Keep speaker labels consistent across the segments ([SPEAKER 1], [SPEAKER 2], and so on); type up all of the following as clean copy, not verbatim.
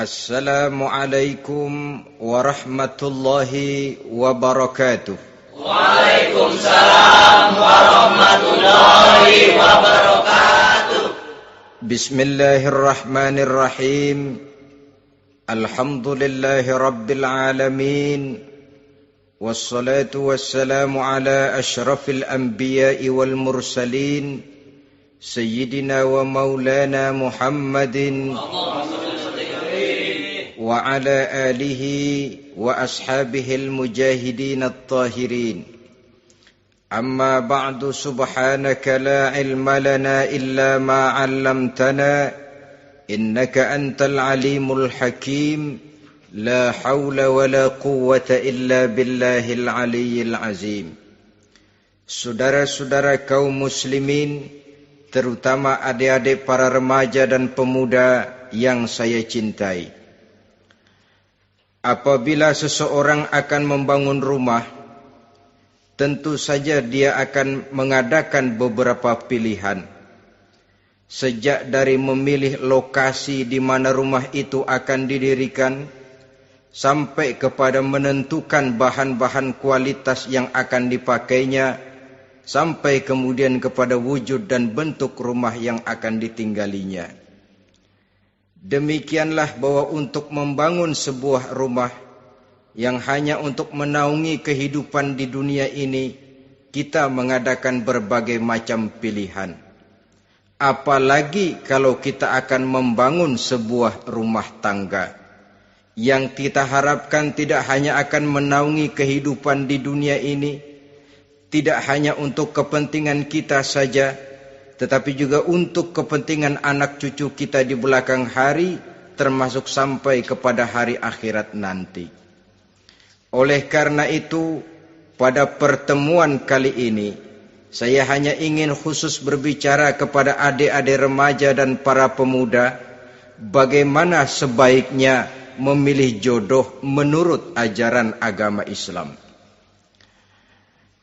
[SPEAKER 1] Assalamualaikum warahmatullahi wabarakatuh.
[SPEAKER 2] Waalaikumsalam warahmatullahi wabarakatuh.
[SPEAKER 1] Bismillahirrahmanirrahim. Alhamdulillahi rabbil alamin. Wassalatu wassalamu ala ashrafil anbiya'i wal mursalin. Sayyidina wa maulana Muhammadin wa ala alihi wa ashabihil mujahidin at-tahirin. Amma ba'du, subhanaka la ilma lana illa ma 'allamtana innaka antal alimul hakim. La hawla wa la quwwata illa billahil aliyyil azim. Saudara-saudara kaum muslimin, terutama adik-adik para remaja dan pemuda yang saya cintai. Apabila seseorang akan membangun rumah, tentu saja dia akan mengadakan beberapa pilihan. Sejak dari memilih lokasi di mana rumah itu akan didirikan, sampai kepada menentukan bahan-bahan kualitas yang akan dipakainya, sampai kemudian kepada wujud dan bentuk rumah yang akan ditinggalinya. Demikianlah bahwa untuk membangun sebuah rumah yang hanya untuk menaungi kehidupan di dunia ini, kita mengadakan berbagai macam pilihan. Apalagi kalau kita akan membangun sebuah rumah tangga yang kita harapkan tidak hanya akan menaungi kehidupan di dunia ini, tidak hanya untuk kepentingan kita saja, tetapi juga untuk kepentingan anak cucu kita di belakang hari, termasuk sampai kepada hari akhirat nanti. Oleh karena itu, pada pertemuan kali ini, saya hanya ingin khusus berbicara kepada adik-adik remaja dan para pemuda, bagaimana sebaiknya memilih jodoh menurut ajaran agama Islam.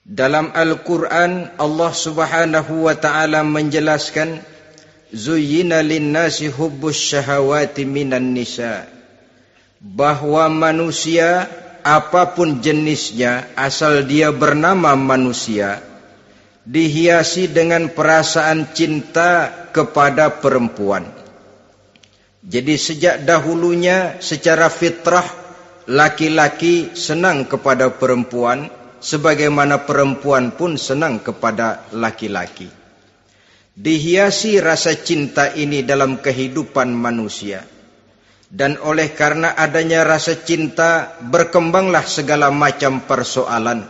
[SPEAKER 1] Dalam Al-Quran, Allah subhanahu wa ta'ala menjelaskan, Zuyyina linnasi hubbus syahawati minan nisa. Bahwa manusia, apapun jenisnya, asal dia bernama manusia, dihiasi dengan perasaan cinta kepada perempuan. Jadi sejak dahulunya secara fitrah, laki-laki senang kepada perempuan, sebagaimana perempuan pun senang kepada laki-laki. Dihiasi rasa cinta ini dalam kehidupan manusia. Dan oleh karena adanya rasa cinta, berkembanglah segala macam persoalan.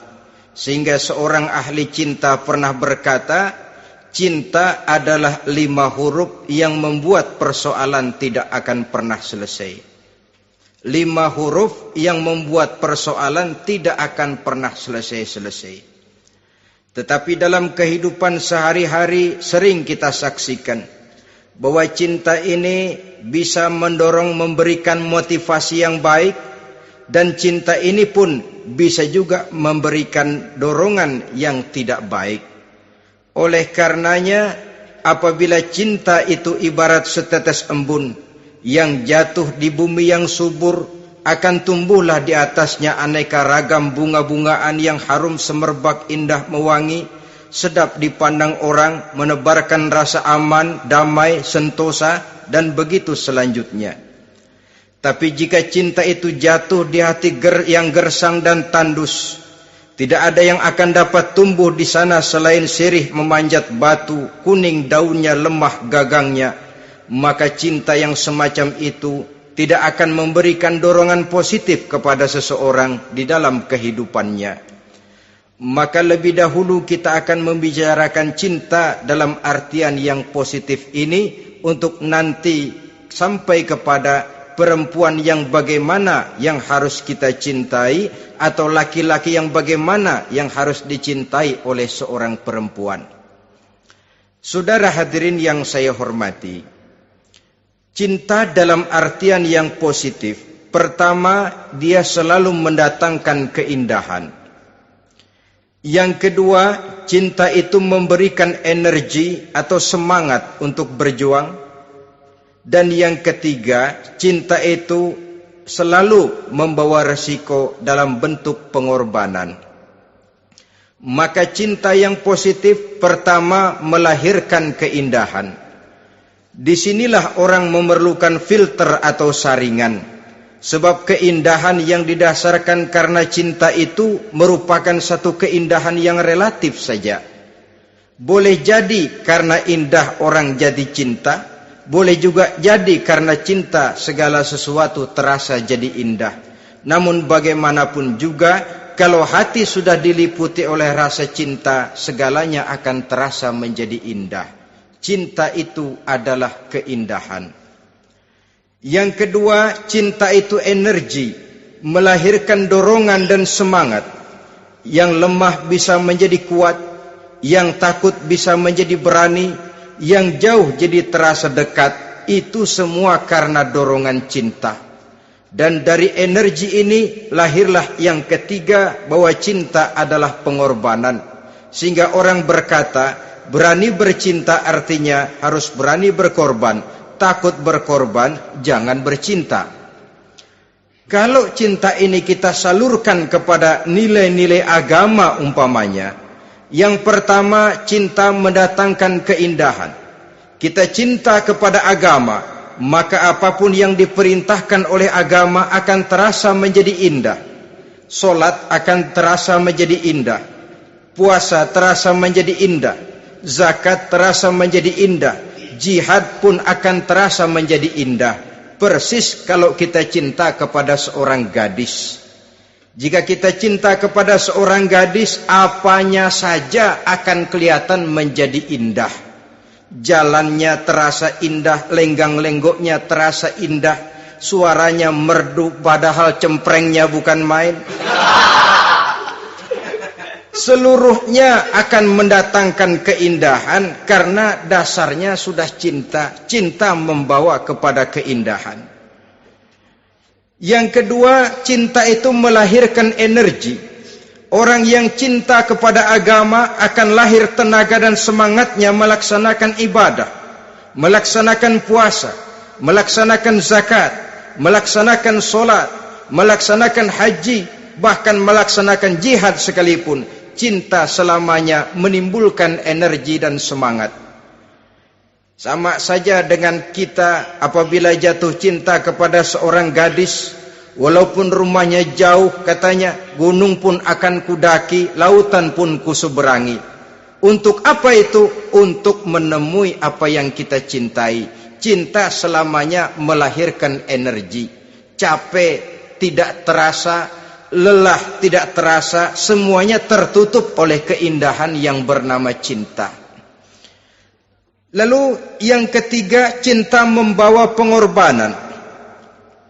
[SPEAKER 1] Sehingga seorang ahli cinta pernah berkata, cinta adalah 5 huruf yang membuat persoalan tidak akan pernah selesai. 5 huruf yang membuat persoalan tidak akan pernah selesai-selesai. Tetapi dalam kehidupan sehari-hari sering kita saksikan bahwa cinta ini bisa mendorong memberikan motivasi yang baik, dan cinta ini pun bisa juga memberikan dorongan yang tidak baik. Oleh karenanya, apabila cinta itu ibarat setetes embun yang jatuh di bumi yang subur, akan tumbuhlah di atasnya aneka ragam bunga-bungaan yang harum semerbak, indah mewangi, sedap dipandang orang, menebarkan rasa aman, damai, sentosa, dan begitu selanjutnya. Tapi jika cinta itu jatuh di hati yang gersang dan tandus, tidak ada yang akan dapat tumbuh di sana selain sirih memanjat batu, kuning daunnya, lemah gagangnya. Maka cinta yang semacam itu tidak akan memberikan dorongan positif kepada seseorang di dalam kehidupannya. Maka lebih dahulu kita akan membicarakan cinta dalam artian yang positif ini, untuk nanti sampai kepada perempuan yang bagaimana yang harus kita cintai, atau laki-laki yang bagaimana yang harus dicintai oleh seorang perempuan. Saudara hadirin yang saya hormati, cinta dalam artian yang positif, pertama, dia selalu mendatangkan keindahan. Yang kedua, cinta itu memberikan energi atau semangat untuk berjuang. Dan yang ketiga, cinta itu selalu membawa resiko dalam bentuk pengorbanan. Maka cinta yang positif pertama melahirkan keindahan. Disinilah orang memerlukan filter atau saringan. Sebab keindahan yang didasarkan karena cinta itu merupakan satu keindahan yang relatif saja. Boleh jadi karena indah orang jadi cinta, boleh juga jadi karena cinta segala sesuatu terasa jadi indah. Namun bagaimanapun juga, kalau hati sudah diliputi oleh rasa cinta, segalanya akan terasa menjadi indah. Cinta itu adalah keindahan. Yang kedua, cinta itu energi, melahirkan dorongan dan semangat. Yang lemah bisa menjadi kuat, yang takut bisa menjadi berani, yang jauh jadi terasa dekat. Itu semua karena dorongan cinta. Dan dari energi ini lahirlah yang ketiga, bahwa cinta adalah pengorbanan. Sehingga orang berkata, berani bercinta artinya harus berani berkorban. Takut berkorban, jangan bercinta. Kalau cinta ini kita salurkan kepada nilai-nilai agama umpamanya, yang pertama, cinta mendatangkan keindahan. Kita cinta kepada agama, maka apapun yang diperintahkan oleh agama akan terasa menjadi indah. Solat akan terasa menjadi indah. Puasa terasa menjadi indah. Zakat terasa menjadi indah. Jihad pun akan terasa menjadi indah. Persis kalau kita cinta kepada seorang gadis. Jika kita cinta kepada seorang gadis, apanya saja akan kelihatan menjadi indah. Jalannya terasa indah, lenggang-lenggoknya terasa indah, suaranya merdu padahal cemprengnya bukan main. Seluruhnya akan mendatangkan keindahan karena dasarnya sudah cinta. Cinta membawa kepada keindahan. Yang kedua, cinta itu melahirkan energi. Orang yang cinta kepada agama akan lahir tenaga dan semangatnya melaksanakan ibadah, melaksanakan puasa, melaksanakan zakat, melaksanakan solat, melaksanakan haji, bahkan melaksanakan jihad sekalipun. Cinta selamanya menimbulkan energi dan semangat. Sama saja dengan kita apabila jatuh cinta kepada seorang gadis, walaupun rumahnya jauh, katanya, gunung pun akan kudaki, lautan pun kuseberangi. Untuk apa itu? Untuk menemui apa yang kita cintai. Cinta selamanya melahirkan energi. Capek tidak terasa, lelah tidak terasa, semuanya tertutup oleh keindahan yang bernama cinta. Lalu yang ketiga, cinta membawa pengorbanan.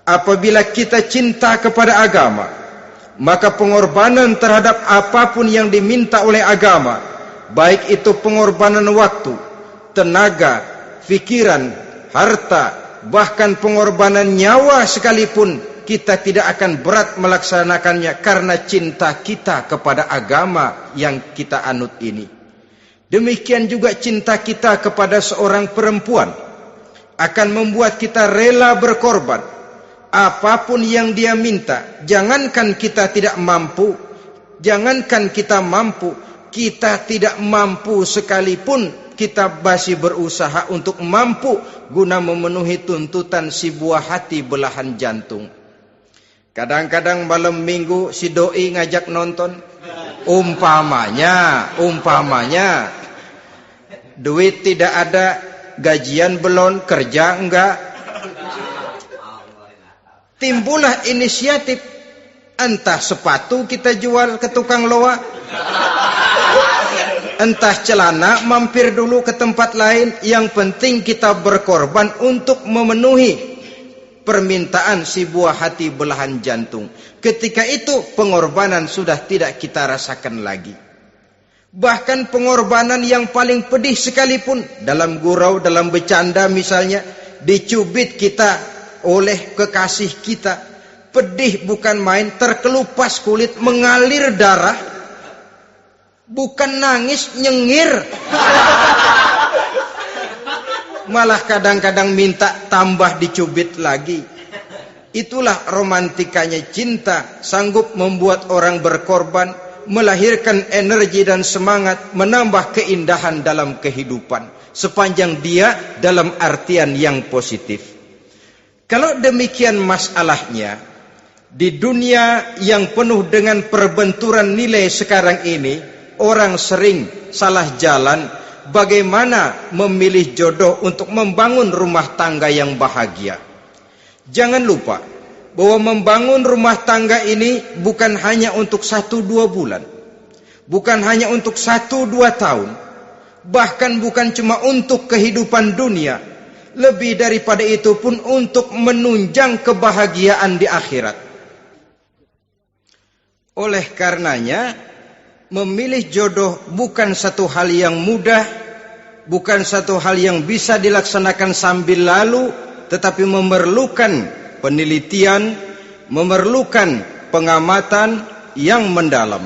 [SPEAKER 1] Apabila kita cinta kepada agama, maka pengorbanan terhadap apapun yang diminta oleh agama, baik itu pengorbanan waktu, tenaga, pikiran, harta, bahkan pengorbanan nyawa sekalipun, kita tidak akan berat melaksanakannya karena cinta kita kepada agama yang kita anut ini. Demikian juga cinta kita kepada seorang perempuan akan membuat kita rela berkorban. Apapun yang dia minta, jangankan kita tidak mampu, jangankan kita mampu, kita tidak mampu sekalipun, kita masih berusaha untuk mampu guna memenuhi tuntutan si buah hati belahan jantung. Kadang-kadang malam minggu si doi ngajak nonton. Umpamanya duit tidak ada, gajian belum, kerja enggak. Timbullah inisiatif, entah sepatu kita jual ke tukang loa, entah celana mampir dulu ke tempat lain. Yang penting kita berkorban untuk memenuhi permintaan si buah hati belahan jantung. Ketika itu pengorbanan sudah tidak kita rasakan lagi. Bahkan pengorbanan yang paling pedih sekalipun, dalam gurau, dalam bercanda misalnya, dicubit kita oleh kekasih kita, pedih bukan main, terkelupas kulit, mengalir darah, bukan nangis, nyengir. malah kadang-kadang minta tambah dicubit lagi. Itulah romantikanya cinta, sanggup membuat orang berkorban, melahirkan energi dan semangat, menambah keindahan dalam kehidupan, sepanjang dia dalam artian yang positif. Kalau demikian masalahnya, di dunia yang penuh dengan perbenturan nilai sekarang ini, orang sering salah jalan bagaimana memilih jodoh untuk membangun rumah tangga yang bahagia. Jangan lupa bahwa membangun rumah tangga ini bukan hanya untuk 1-2 bulan, bukan hanya untuk 1-2 tahun, bahkan bukan cuma untuk kehidupan dunia, lebih daripada itu pun untuk menunjang kebahagiaan di akhirat. Oleh karenanya, memilih jodoh bukan satu hal yang mudah, bukan satu hal yang bisa dilaksanakan sambil lalu, tetapi memerlukan penelitian, memerlukan pengamatan yang mendalam.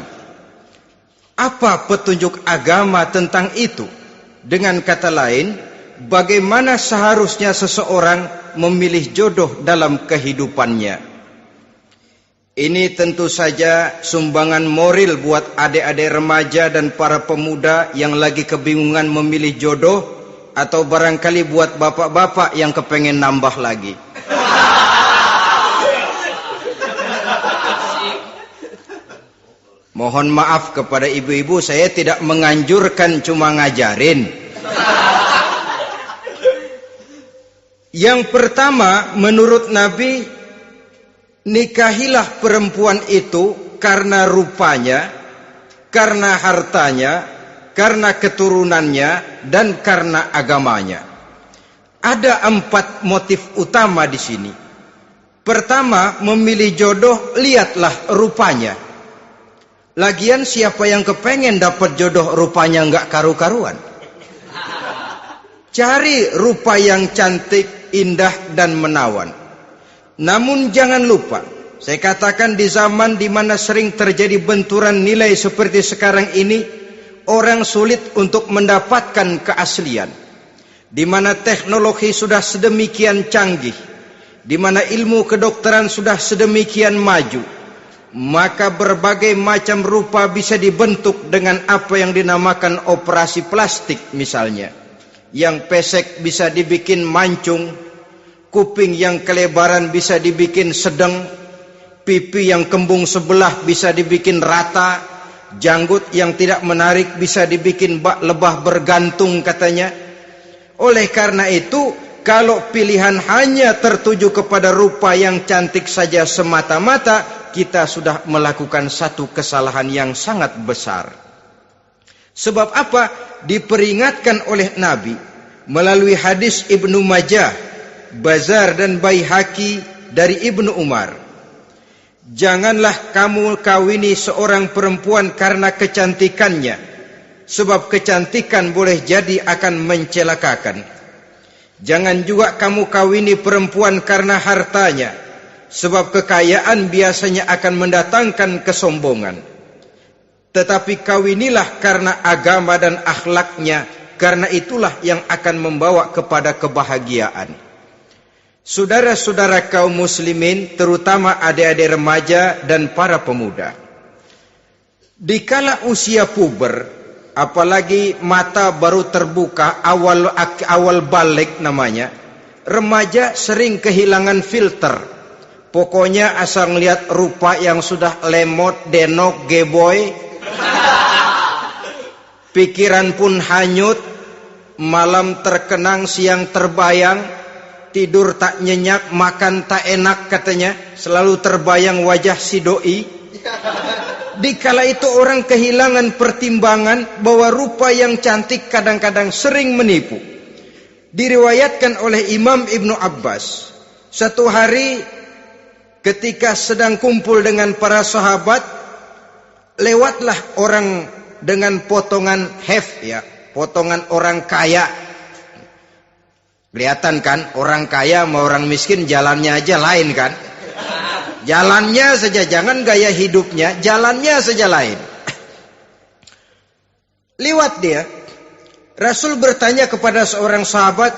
[SPEAKER 1] Apa petunjuk agama tentang itu? Dengan kata lain, bagaimana seharusnya seseorang memilih jodoh dalam kehidupannya? Ini tentu saja sumbangan moral buat adik-adik remaja dan para pemuda yang lagi kebingungan memilih jodoh, atau barangkali buat bapak-bapak yang kepengen nambah lagi. Mohon maaf kepada ibu-ibu, saya tidak menganjurkan, cuma ngajarin. Yang pertama, menurut Nabi, nikahilah perempuan itu karena rupanya, karena hartanya, karena keturunannya, dan karena agamanya. Ada 4 motif utama di sini. Pertama, memilih jodoh, lihatlah rupanya. Lagian siapa yang kepengen dapat jodoh rupanya nggak karu-karuan? Cari rupa yang cantik, indah, dan menawan. Namun jangan lupa, saya katakan di zaman di mana sering terjadi benturan nilai seperti sekarang ini, orang sulit untuk mendapatkan keaslian. Di mana teknologi sudah sedemikian canggih, di mana ilmu kedokteran sudah sedemikian maju, maka berbagai macam rupa bisa dibentuk dengan apa yang dinamakan operasi plastik misalnya. Yang pesek bisa dibikin mancung, kuping yang kelebaran bisa dibikin sedang, pipi yang kembung sebelah bisa dibikin rata, janggut yang tidak menarik bisa dibikin bak lebah bergantung katanya. Oleh karena itu, kalau pilihan hanya tertuju kepada rupa yang cantik saja semata-mata, kita sudah melakukan satu kesalahan yang sangat besar. Sebab apa? Diperingatkan oleh Nabi melalui hadis Ibnu Majah, Bazar dan Baihaqi dari Ibnu Umar. Janganlah kamu kawini seorang perempuan karena kecantikannya, sebab kecantikan boleh jadi akan mencelakakan. Jangan juga kamu kawini perempuan karena hartanya, sebab kekayaan biasanya akan mendatangkan kesombongan. Tetapi kawinilah karena agama dan akhlaknya, karena itulah yang akan membawa kepada kebahagiaan. Saudara-saudara kaum muslimin, terutama adik-adik remaja dan para pemuda, dikala usia puber, apalagi mata baru terbuka, awal balik namanya, remaja sering kehilangan filter. Pokoknya asal ngelihat rupa yang sudah lemot, denok, geboy, pikiran pun hanyut, malam terkenang, siang terbayang, tidur tak nyenyak, makan tak enak katanya, selalu terbayang wajah si doi. Dikala itu orang kehilangan pertimbangan bahwa rupa yang cantik kadang-kadang sering menipu. Diriwayatkan oleh Imam Ibnu Abbas, satu hari ketika sedang kumpul dengan para sahabat, lewatlah orang dengan potongan potongan orang kaya. Kelihatan kan, orang kaya sama orang miskin jalannya aja lain kan. Jalannya saja, jangan gaya hidupnya, jalannya saja lain. Lewat dia, Rasul bertanya kepada seorang sahabat,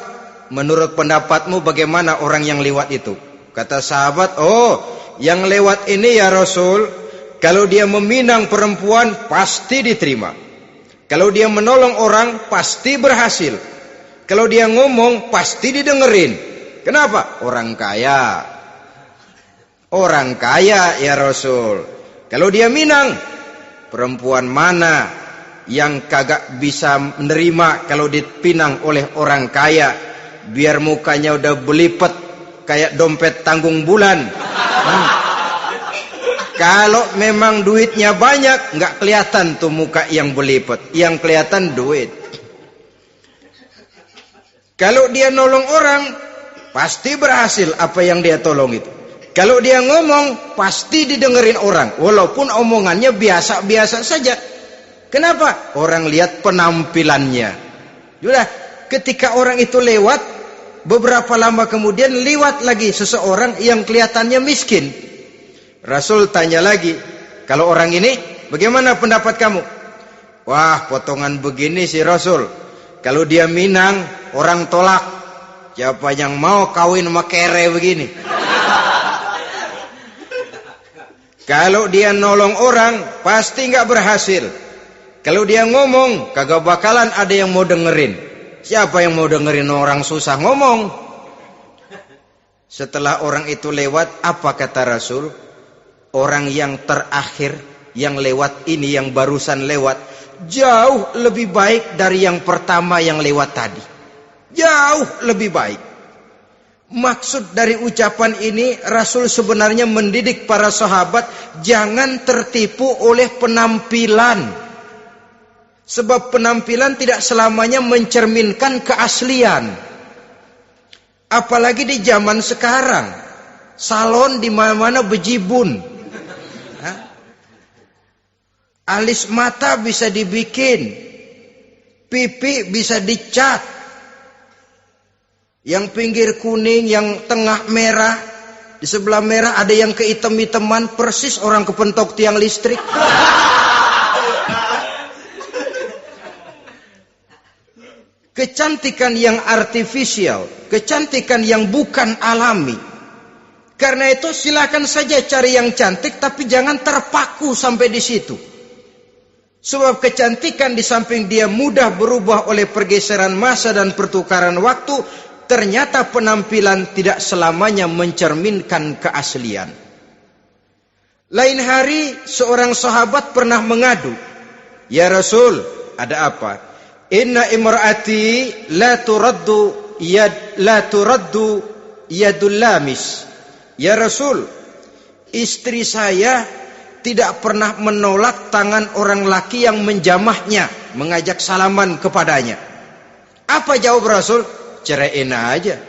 [SPEAKER 1] menurut pendapatmu bagaimana orang yang lewat itu? Kata sahabat, oh, yang lewat ini ya Rasul, kalau dia meminang perempuan pasti diterima. Kalau dia menolong orang pasti berhasil. Kalau dia ngomong pasti didengerin. Kenapa? Orang kaya. Orang kaya ya Rasul. Kalau dia minang, perempuan mana yang kagak bisa menerima kalau dipinang oleh orang kaya? Biar mukanya udah belipet kayak dompet tanggung bulan. Kalau memang duitnya banyak, nggak kelihatan tuh muka yang belipet. Yang kelihatan duit. Kalau dia nolong orang, pasti berhasil apa yang dia tolong itu. Kalau dia ngomong, pasti didengerin orang. Walaupun omongannya biasa-biasa saja. Kenapa? Orang lihat penampilannya. Sudah, ketika orang itu lewat, beberapa lama kemudian lewat lagi seseorang yang kelihatannya miskin. Rasul tanya lagi, kalau orang ini, bagaimana pendapat kamu? Wah, potongan begini sih Rasul. Kalau dia minang, orang tolak. Siapa yang mau kawin sama kere begini? Kalau dia nolong orang, pasti nggak berhasil. Kalau dia ngomong, kagak bakalan ada yang mau dengerin. Siapa yang mau dengerin orang susah ngomong? Setelah orang itu lewat, apa kata Rasul? Orang yang terakhir, yang lewat ini, yang barusan lewat, jauh lebih baik dari yang pertama yang lewat tadi. Jauh lebih baik. Maksud dari ucapan ini, Rasul sebenarnya mendidik para sahabat jangan tertipu oleh penampilan. Sebab penampilan tidak selamanya mencerminkan keaslian. Apalagi di zaman sekarang, salon di mana-mana bejibun. Alis mata bisa dibikin, pipi bisa dicat. Yang pinggir kuning, yang tengah merah, di sebelah merah ada yang kehitam-hitaman, persis orang kepentok tiang listrik. Kecantikan yang artifisial, kecantikan yang bukan alami. Karena itu silakan saja cari yang cantik, tapi jangan terpaku sampai di situ. Sebab kecantikan di samping dia mudah berubah oleh pergeseran masa dan pertukaran waktu, ternyata penampilan tidak selamanya mencerminkan keaslian. Lain hari seorang sahabat pernah mengadu, "Ya Rasul, ada apa? Inna imraati la turaddu yadul lamis." Ya Rasul, istri saya tidak pernah menolak tangan orang laki yang menjamahnya, mengajak salaman kepadanya. Apa jawab Rasul? Ceraiin aja.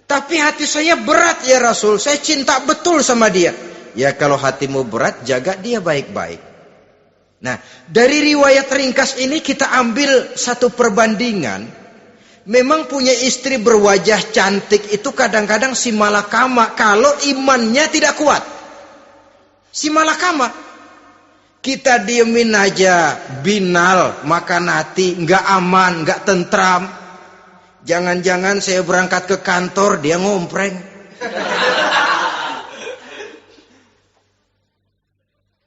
[SPEAKER 1] Tapi hati saya berat ya Rasul, saya cinta betul sama dia. Ya kalau hatimu berat, jaga dia baik-baik. Nah, dari riwayat ringkas ini kita ambil satu perbandingan. Memang punya istri berwajah cantik itu kadang-kadang si malakama kalau imannya tidak kuat. Si malakama. Kita diemin aja, binal, makan hati, nggak aman, nggak tentram. Jangan-jangan saya berangkat ke kantor, dia ngompreng.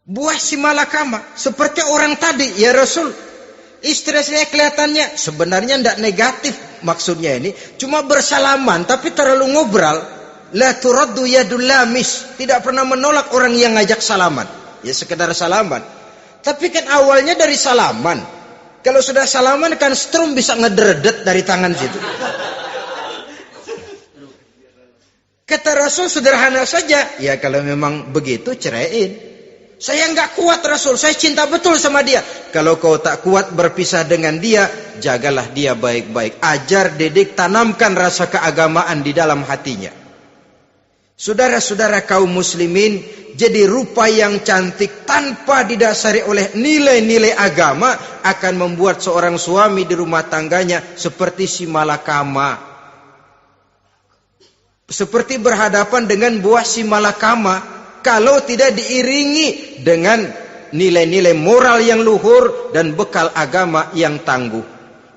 [SPEAKER 1] Buah si malakama, seperti orang tadi, ya Rasul. Istri saya kelihatannya sebenarnya tidak negatif maksudnya ini, cuma bersalaman, tapi terlalu ngobrol. La turaddu yadul lamis, tidak pernah menolak orang yang ngajak salaman. Ya sekedar salaman. Tapi kan awalnya dari salaman. Kalau sudah salaman kan strum bisa ngederdet dari tangan situ. Kata Rasul sederhana saja. Ya kalau memang begitu ceraiin. Saya nggak kuat Rasul. Saya cinta betul sama dia. Kalau kau tak kuat berpisah dengan dia, jagalah dia baik-baik. Ajar, didik, tanamkan rasa keagamaan di dalam hatinya. Saudara-saudara kaum muslimin, jadi rupa yang cantik tanpa didasari oleh nilai-nilai agama akan membuat seorang suami di rumah tangganya seperti si malakama. Seperti berhadapan dengan buah si malakama kalau tidak diiringi dengan nilai-nilai moral yang luhur dan bekal agama yang tangguh.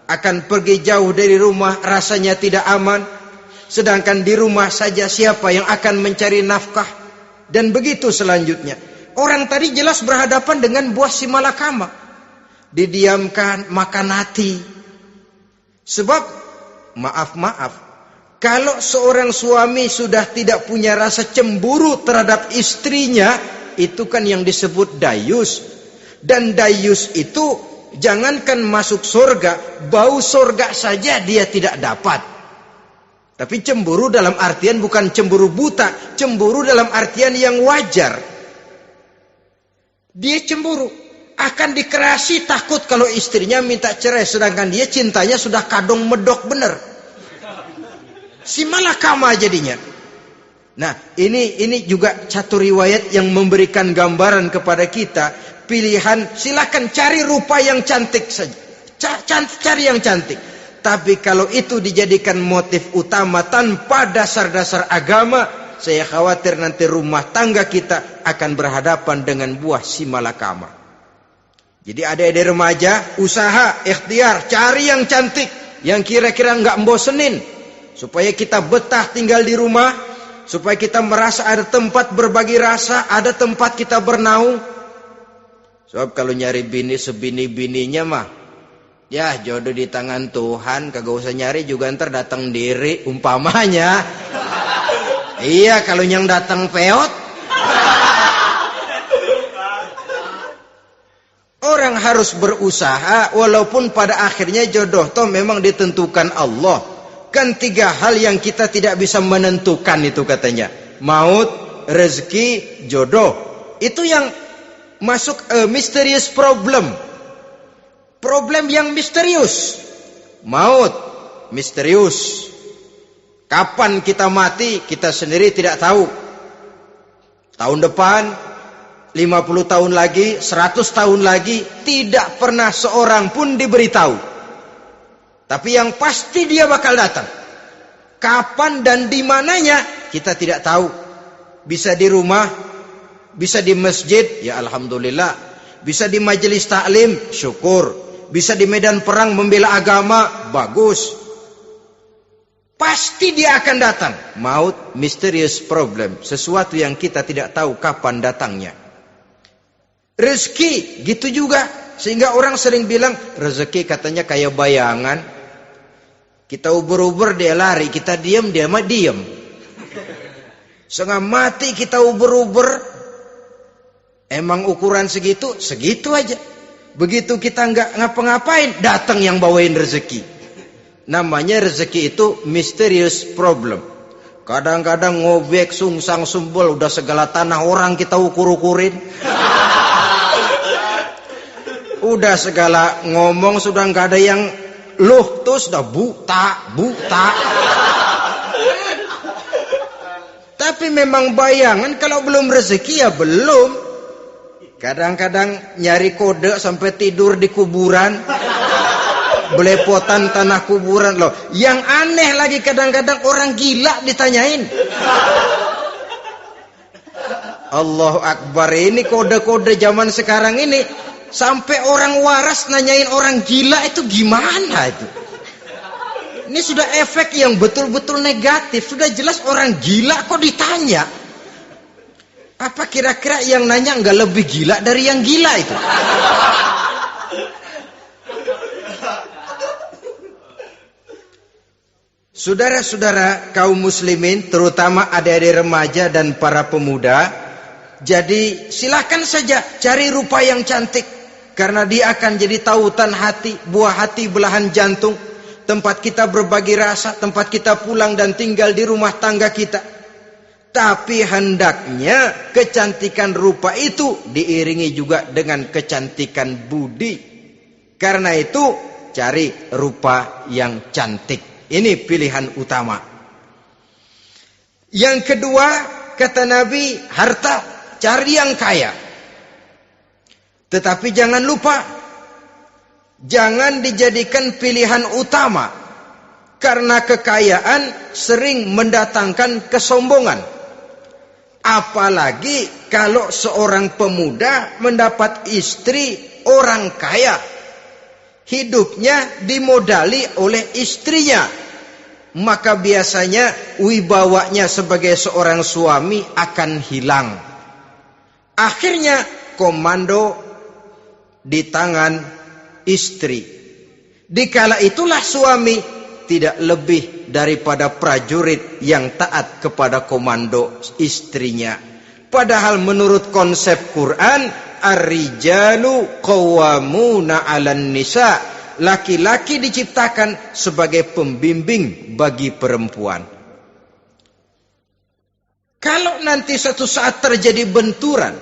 [SPEAKER 1] akan pergi jauh dari rumah rasanya tidak aman. Sedangkan di rumah saja siapa yang akan mencari nafkah? Dan begitu selanjutnya. Orang tadi jelas berhadapan dengan buah si malakama. Didiamkan, makan hati. Sebab, maaf, kalau seorang suami sudah tidak punya rasa cemburu terhadap istrinya, itu kan yang disebut dayus. Dan dayus itu, jangankan masuk surga, bau surga saja dia tidak dapat. Tapi cemburu dalam artian bukan cemburu buta, cemburu dalam artian yang wajar. Dia cemburu, akan dikerasi takut kalau istrinya minta cerai, sedangkan dia cintanya sudah kadung medok bener. Si malakama jadinya. Nah, ini juga satu riwayat yang memberikan gambaran kepada kita. Pilihan, silakan cari rupa yang cantik saja. Cari yang cantik. Tapi kalau itu dijadikan motif utama tanpa dasar-dasar agama, saya khawatir nanti rumah tangga kita akan berhadapan dengan buah si malakama. Jadi adik-adik remaja, usaha, ikhtiar, cari yang cantik, yang kira-kira nggak membosenin, supaya kita betah tinggal di rumah, supaya kita merasa ada tempat berbagi rasa, ada tempat kita bernaung. Sebab kalau nyari bini sebini-bininya mah, ya jodoh di tangan Tuhan, kagak usah nyari juga ntar datang diri umpamanya. Iya, kalau yang datang peot. Orang harus berusaha walaupun pada akhirnya jodoh toh memang ditentukan Allah. Kan 3 hal yang kita tidak bisa menentukan itu katanya. Maut, rezeki, jodoh. Itu yang masuk mysterious problem. Problem yang misterius. Maut, misterius. Kapan kita mati, kita sendiri tidak tahu. Tahun depan, 50 tahun lagi, 100 tahun lagi, tidak pernah seorang pun diberitahu. Tapi yang pasti dia bakal datang. Kapan dan di mananya, kita tidak tahu. Bisa di rumah, bisa di masjid, ya alhamdulillah. Bisa di majelis taklim, syukur. Bisa di medan perang membela agama, bagus. Pasti dia akan datang. Maut, mysterious problem. Sesuatu yang kita tidak tahu kapan datangnya. Rezeki, gitu juga. Sehingga orang sering bilang, rezeki katanya kayak bayangan. Kita uber-uber, dia lari. Kita diam, dia mah diam. Setengah mati kita uber-uber. Emang ukuran segitu? Segitu aja. Begitu kita nggak ngapa-ngapain, datang yang bawain rezeki. Namanya rezeki itu mysterious problem. Kadang-kadang ngobek, sungsang, sumbul, udah segala tanah orang kita ukur-ukurin. Udah segala ngomong sudah nggak ada yang loh, tuh sudah buta. Tapi memang bayangan, kalau belum rezeki ya belum. Kadang-kadang nyari kode sampai tidur di kuburan. Belepotan tanah kuburan loh. Yang aneh lagi kadang-kadang orang gila ditanyain. Allahu Akbar, ini kode-kode zaman sekarang ini. Sampai orang waras nanyain orang gila itu gimana itu. Ini sudah efek yang betul-betul negatif. Sudah jelas orang gila kok ditanya. Apa kira-kira yang nanya nggak lebih gila dari yang gila itu? Saudara-saudara kaum muslimin, terutama adik-adik remaja dan para pemuda, jadi silakan saja cari rupa yang cantik, karena dia akan jadi tautan hati, buah hati belahan jantung, tempat kita berbagi rasa, tempat kita pulang dan tinggal di rumah tangga kita. Tapi hendaknya kecantikan rupa itu diiringi juga dengan kecantikan budi. Karena itu cari rupa yang cantik. Ini pilihan utama. Yang kedua, kata Nabi, harta, cari yang kaya. Tetapi jangan lupa, jangan dijadikan pilihan utama. Karena kekayaan sering mendatangkan kesombongan. Apalagi kalau seorang pemuda mendapat istri orang kaya. hidupnya dimodali oleh istrinya, maka biasanya wibawanya sebagai seorang suami akan hilang. Akhirnya komando di tangan istri. Dikala itulah suami tidak lebih daripada prajurit yang taat kepada komando istrinya. Padahal menurut konsep Quran, ar-rijalu qawwamuna 'alan nisa, laki-laki diciptakan sebagai pembimbing bagi perempuan. Kalau nanti suatu saat terjadi benturan,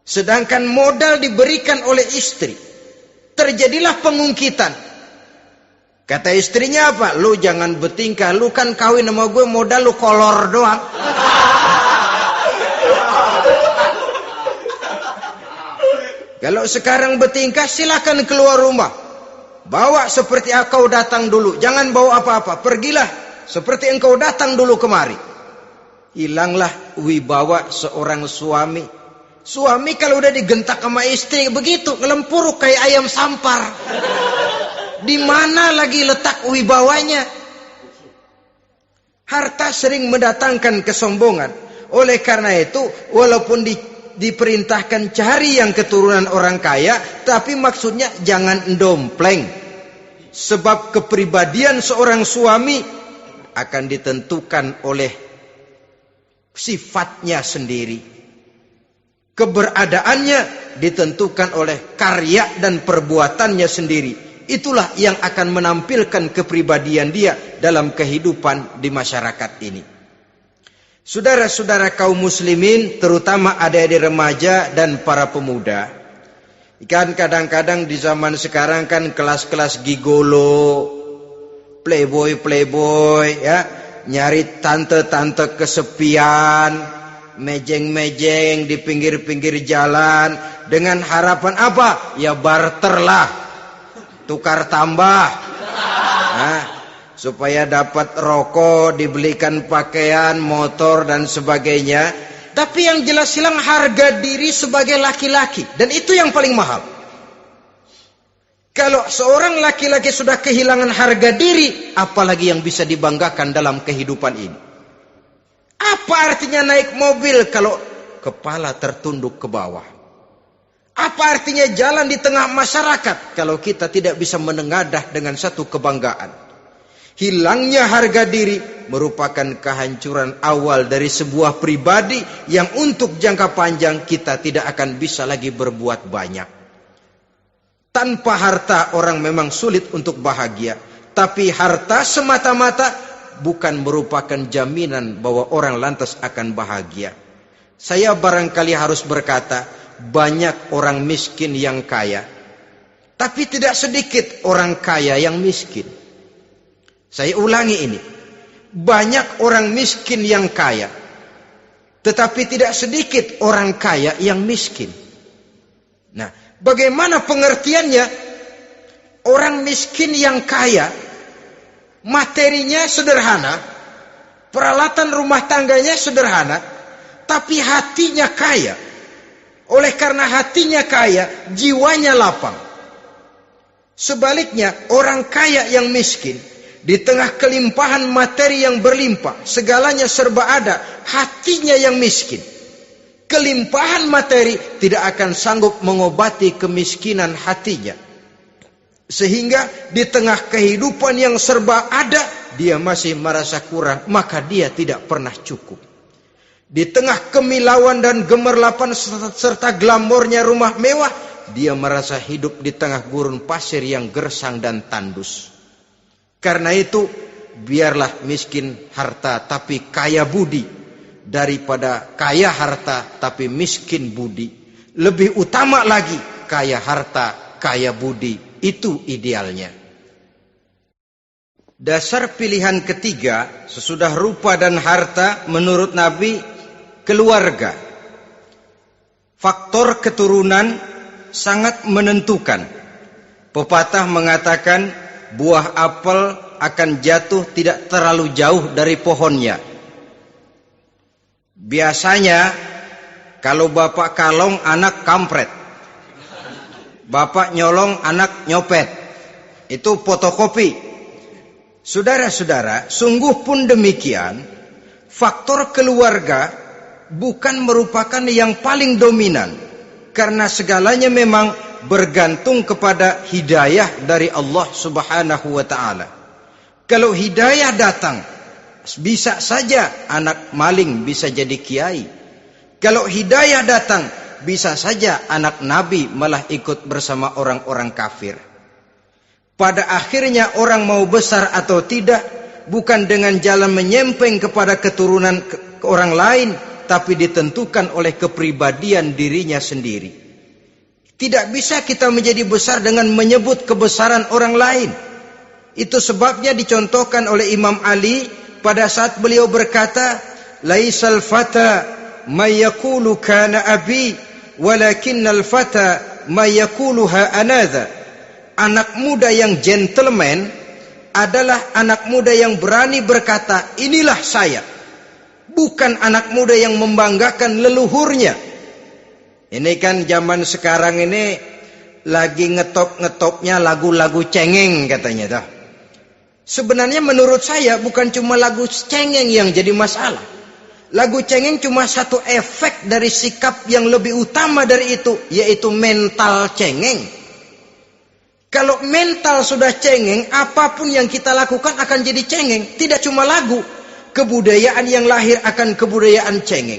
[SPEAKER 1] sedangkan modal diberikan oleh istri, terjadilah pengungkitan. Kata istrinya apa? Lu jangan bertingkah, lu kan kawin sama gue modal lu kolor doang. Kalau sekarang bertingkah silakan keluar rumah. Bawa seperti engkau datang dulu, jangan bawa apa-apa. Pergilah seperti engkau datang dulu kemari. Hilanglah wibawa seorang suami. Suami kalau udah digentak sama istri begitu, ngelempuruk kayak ayam sampar. Di mana lagi letak wibawanya? Harta sering mendatangkan kesombongan. Oleh karena itu, walaupun diperintahkan cari yang keturunan orang kaya, tapi maksudnya jangan dompleng. Sebab kepribadian seorang suami akan ditentukan oleh sifatnya sendiri. Keberadaannya ditentukan oleh karya dan perbuatannya sendiri. Itulah yang akan menampilkan kepribadian dia dalam kehidupan di masyarakat ini. Saudara-saudara kaum muslimin, terutama adik-adik remaja dan para pemuda, kan kadang-kadang di zaman sekarang kan kelas-kelas gigolo, playboy ya, nyari tante-tante kesepian, mejeng-mejeng di pinggir-pinggir jalan dengan harapan apa? Ya barter lah, tukar tambah, supaya dapat rokok, dibelikan pakaian, motor dan sebagainya. Tapi yang jelas hilang harga diri sebagai laki-laki, dan itu yang paling mahal. Kalau seorang laki-laki sudah kehilangan harga diri, apalagi yang bisa dibanggakan dalam kehidupan ini? Apa artinya naik mobil kalau kepala tertunduk ke bawah? Apa artinya jalan di tengah masyarakat kalau kita tidak bisa menengadah dengan satu kebanggaan? Hilangnya harga diri merupakan kehancuran awal dari sebuah pribadi yang untuk jangka panjang kita tidak akan bisa lagi berbuat banyak. Tanpa harta orang memang sulit untuk bahagia, tapi harta semata-mata bukan merupakan jaminan bahwa orang lantas akan bahagia. Saya barangkali harus berkata, banyak orang miskin yang kaya, tapi tidak sedikit orang kaya yang miskin. Saya ulangi ini, banyak orang miskin yang kaya, tetapi tidak sedikit orang kaya yang miskin. Nah, bagaimana pengertiannya? Orang miskin yang kaya, materinya sederhana, peralatan rumah tangganya sederhana, tapi hatinya kaya. Oleh karena hatinya kaya, jiwanya lapang. Sebaliknya, orang kaya yang miskin, di tengah kelimpahan materi yang berlimpah, segalanya serba ada, hatinya yang miskin. Kelimpahan materi tidak akan sanggup mengobati kemiskinan hatinya. Sehingga di tengah kehidupan yang serba ada, dia masih merasa kurang, maka dia tidak pernah cukup. Di tengah kemilauan dan gemerlapan serta glamornya rumah mewah, dia merasa hidup di tengah gurun pasir yang gersang dan tandus. Karena itu, biarlah miskin harta tapi kaya budi, daripada kaya harta tapi miskin budi. Lebih utama lagi, kaya harta, kaya budi. Itu idealnya. Dasar pilihan ketiga, sesudah rupa dan harta, menurut Nabi, keluarga. Faktor keturunan sangat menentukan. Pepatah mengatakan, buah apel akan jatuh tidak terlalu jauh dari pohonnya. Biasanya kalau bapak kalong, anak kampret. Bapak nyolong, anak nyopet. Itu fotokopi. Saudara-saudara, sungguh pun demikian, faktor keluarga bukan merupakan yang paling dominan. Karena segalanya memang bergantung kepada hidayah dari Allah Subhanahu wa ta'ala. Kalau hidayah datang, bisa saja anak maling bisa jadi kiai. Kalau hidayah datang, bisa saja anak Nabi malah ikut bersama orang-orang kafir. Pada akhirnya orang mau besar atau tidak, bukan dengan jalan menyempeng kepada keturunan orang lain, tapi ditentukan oleh kepribadian dirinya sendiri. Tidak bisa kita menjadi besar dengan menyebut kebesaran orang lain. Itu sebabnya dicontohkan oleh Imam Ali pada saat beliau berkata, "Laisal fata may yaqulu kana abi, walakinnal fata may yaquluha anadha." Anak muda yang gentleman adalah anak muda yang berani berkata, inilah saya. Bukan anak muda yang membanggakan leluhurnya. Ini kan zaman sekarang ini lagi ngetop-ngetopnya lagu-lagu cengeng katanya dah. Sebenarnya menurut saya bukan cuma lagu cengeng yang jadi masalah. Lagu cengeng cuma satu efek dari sikap yang lebih utama dari itu, yaitu mental cengeng. Kalau mental sudah cengeng, apapun yang kita lakukan akan jadi cengeng. Tidak cuma lagu, kebudayaan yang lahir akan kebudayaan cengeng.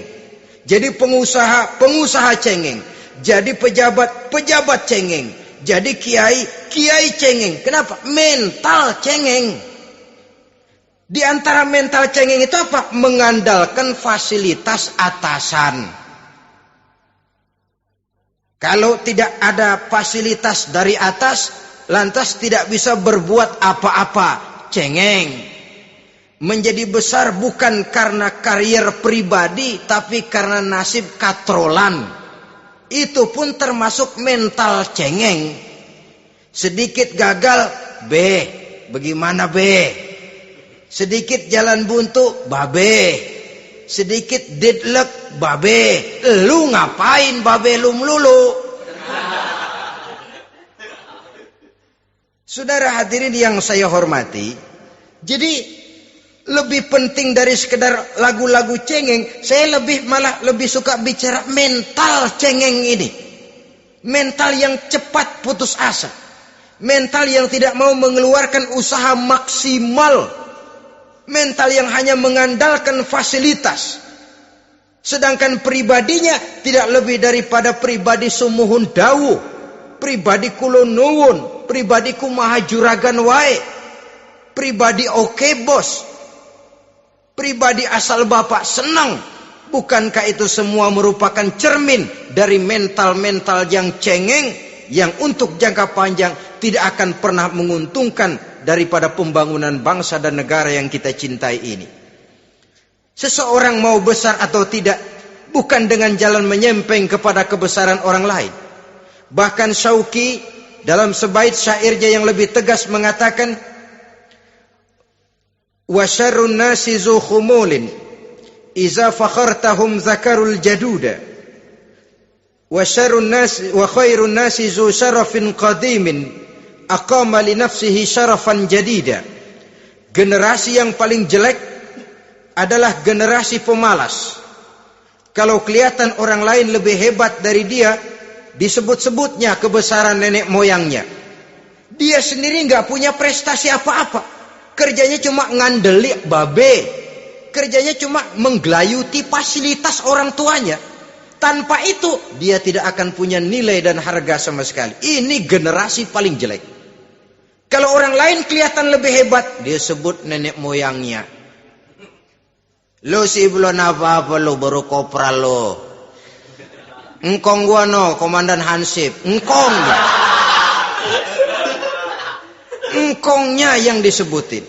[SPEAKER 1] Jadi pengusaha cengeng. Jadi pejabat cengeng. Jadi kiai cengeng. Kenapa? Mental cengeng. Di antara mental cengeng itu apa? Mengandalkan fasilitas atasan. Kalau tidak ada fasilitas dari atas, lantas tidak bisa berbuat apa-apa, cengeng. Menjadi besar bukan karena karier pribadi, tapi karena nasib katrolan. Itu pun termasuk mental cengeng. Sedikit gagal, bagaimana sedikit jalan buntu, sedikit deadlock, lu ngapain lu melulu? Saudara hadirin yang saya hormati, jadi lebih penting dari sekedar lagu-lagu cengeng, saya malah lebih suka bicara mental cengeng ini. Mental yang cepat putus asa. Mental yang tidak mau mengeluarkan usaha maksimal. Mental yang hanya mengandalkan fasilitas. Sedangkan pribadinya tidak lebih daripada pribadi sumuhun dawuh, pribadi kulo nuwun, pribadi kumaha juragan wae, pribadi oke bos, pribadi asal bapak senang. Bukankah itu semua merupakan cermin dari mental-mental yang cengeng, yang untuk jangka panjang tidak akan pernah menguntungkan daripada pembangunan bangsa dan negara yang kita cintai ini. Seseorang mau besar atau tidak, bukan dengan jalan menyempeng kepada kebesaran orang lain. Bahkan Syauqi dalam sebait syairnya yang lebih tegas mengatakan, wa syarrun nasi zu khumulin iza fakhartahum zakarul jaduda wa syarrun nasi wa khairun nasi zu syarafin qadimin aqama li nafsihi syarafan jadida. Generasi yang paling jelek adalah generasi pemalas. Kalau kelihatan orang lain lebih hebat dari dia, disebut-sebutnya kebesaran nenek moyangnya. Dia sendiri nggak punya prestasi apa-apa. Kerjanya cuma ngandeli babe. Kerjanya cuma menggelayuti fasilitas orang tuanya. Tanpa itu dia tidak akan punya nilai dan harga sama sekali. Ini generasi paling jelek. Kalau orang lain kelihatan lebih hebat, dia sebut nenek moyangnya. Lo sih belum apa-apa lo, baru kopral lo. Engkong gua no, komandan Hansip. Engkongnya. Engkongnya yang disebutin.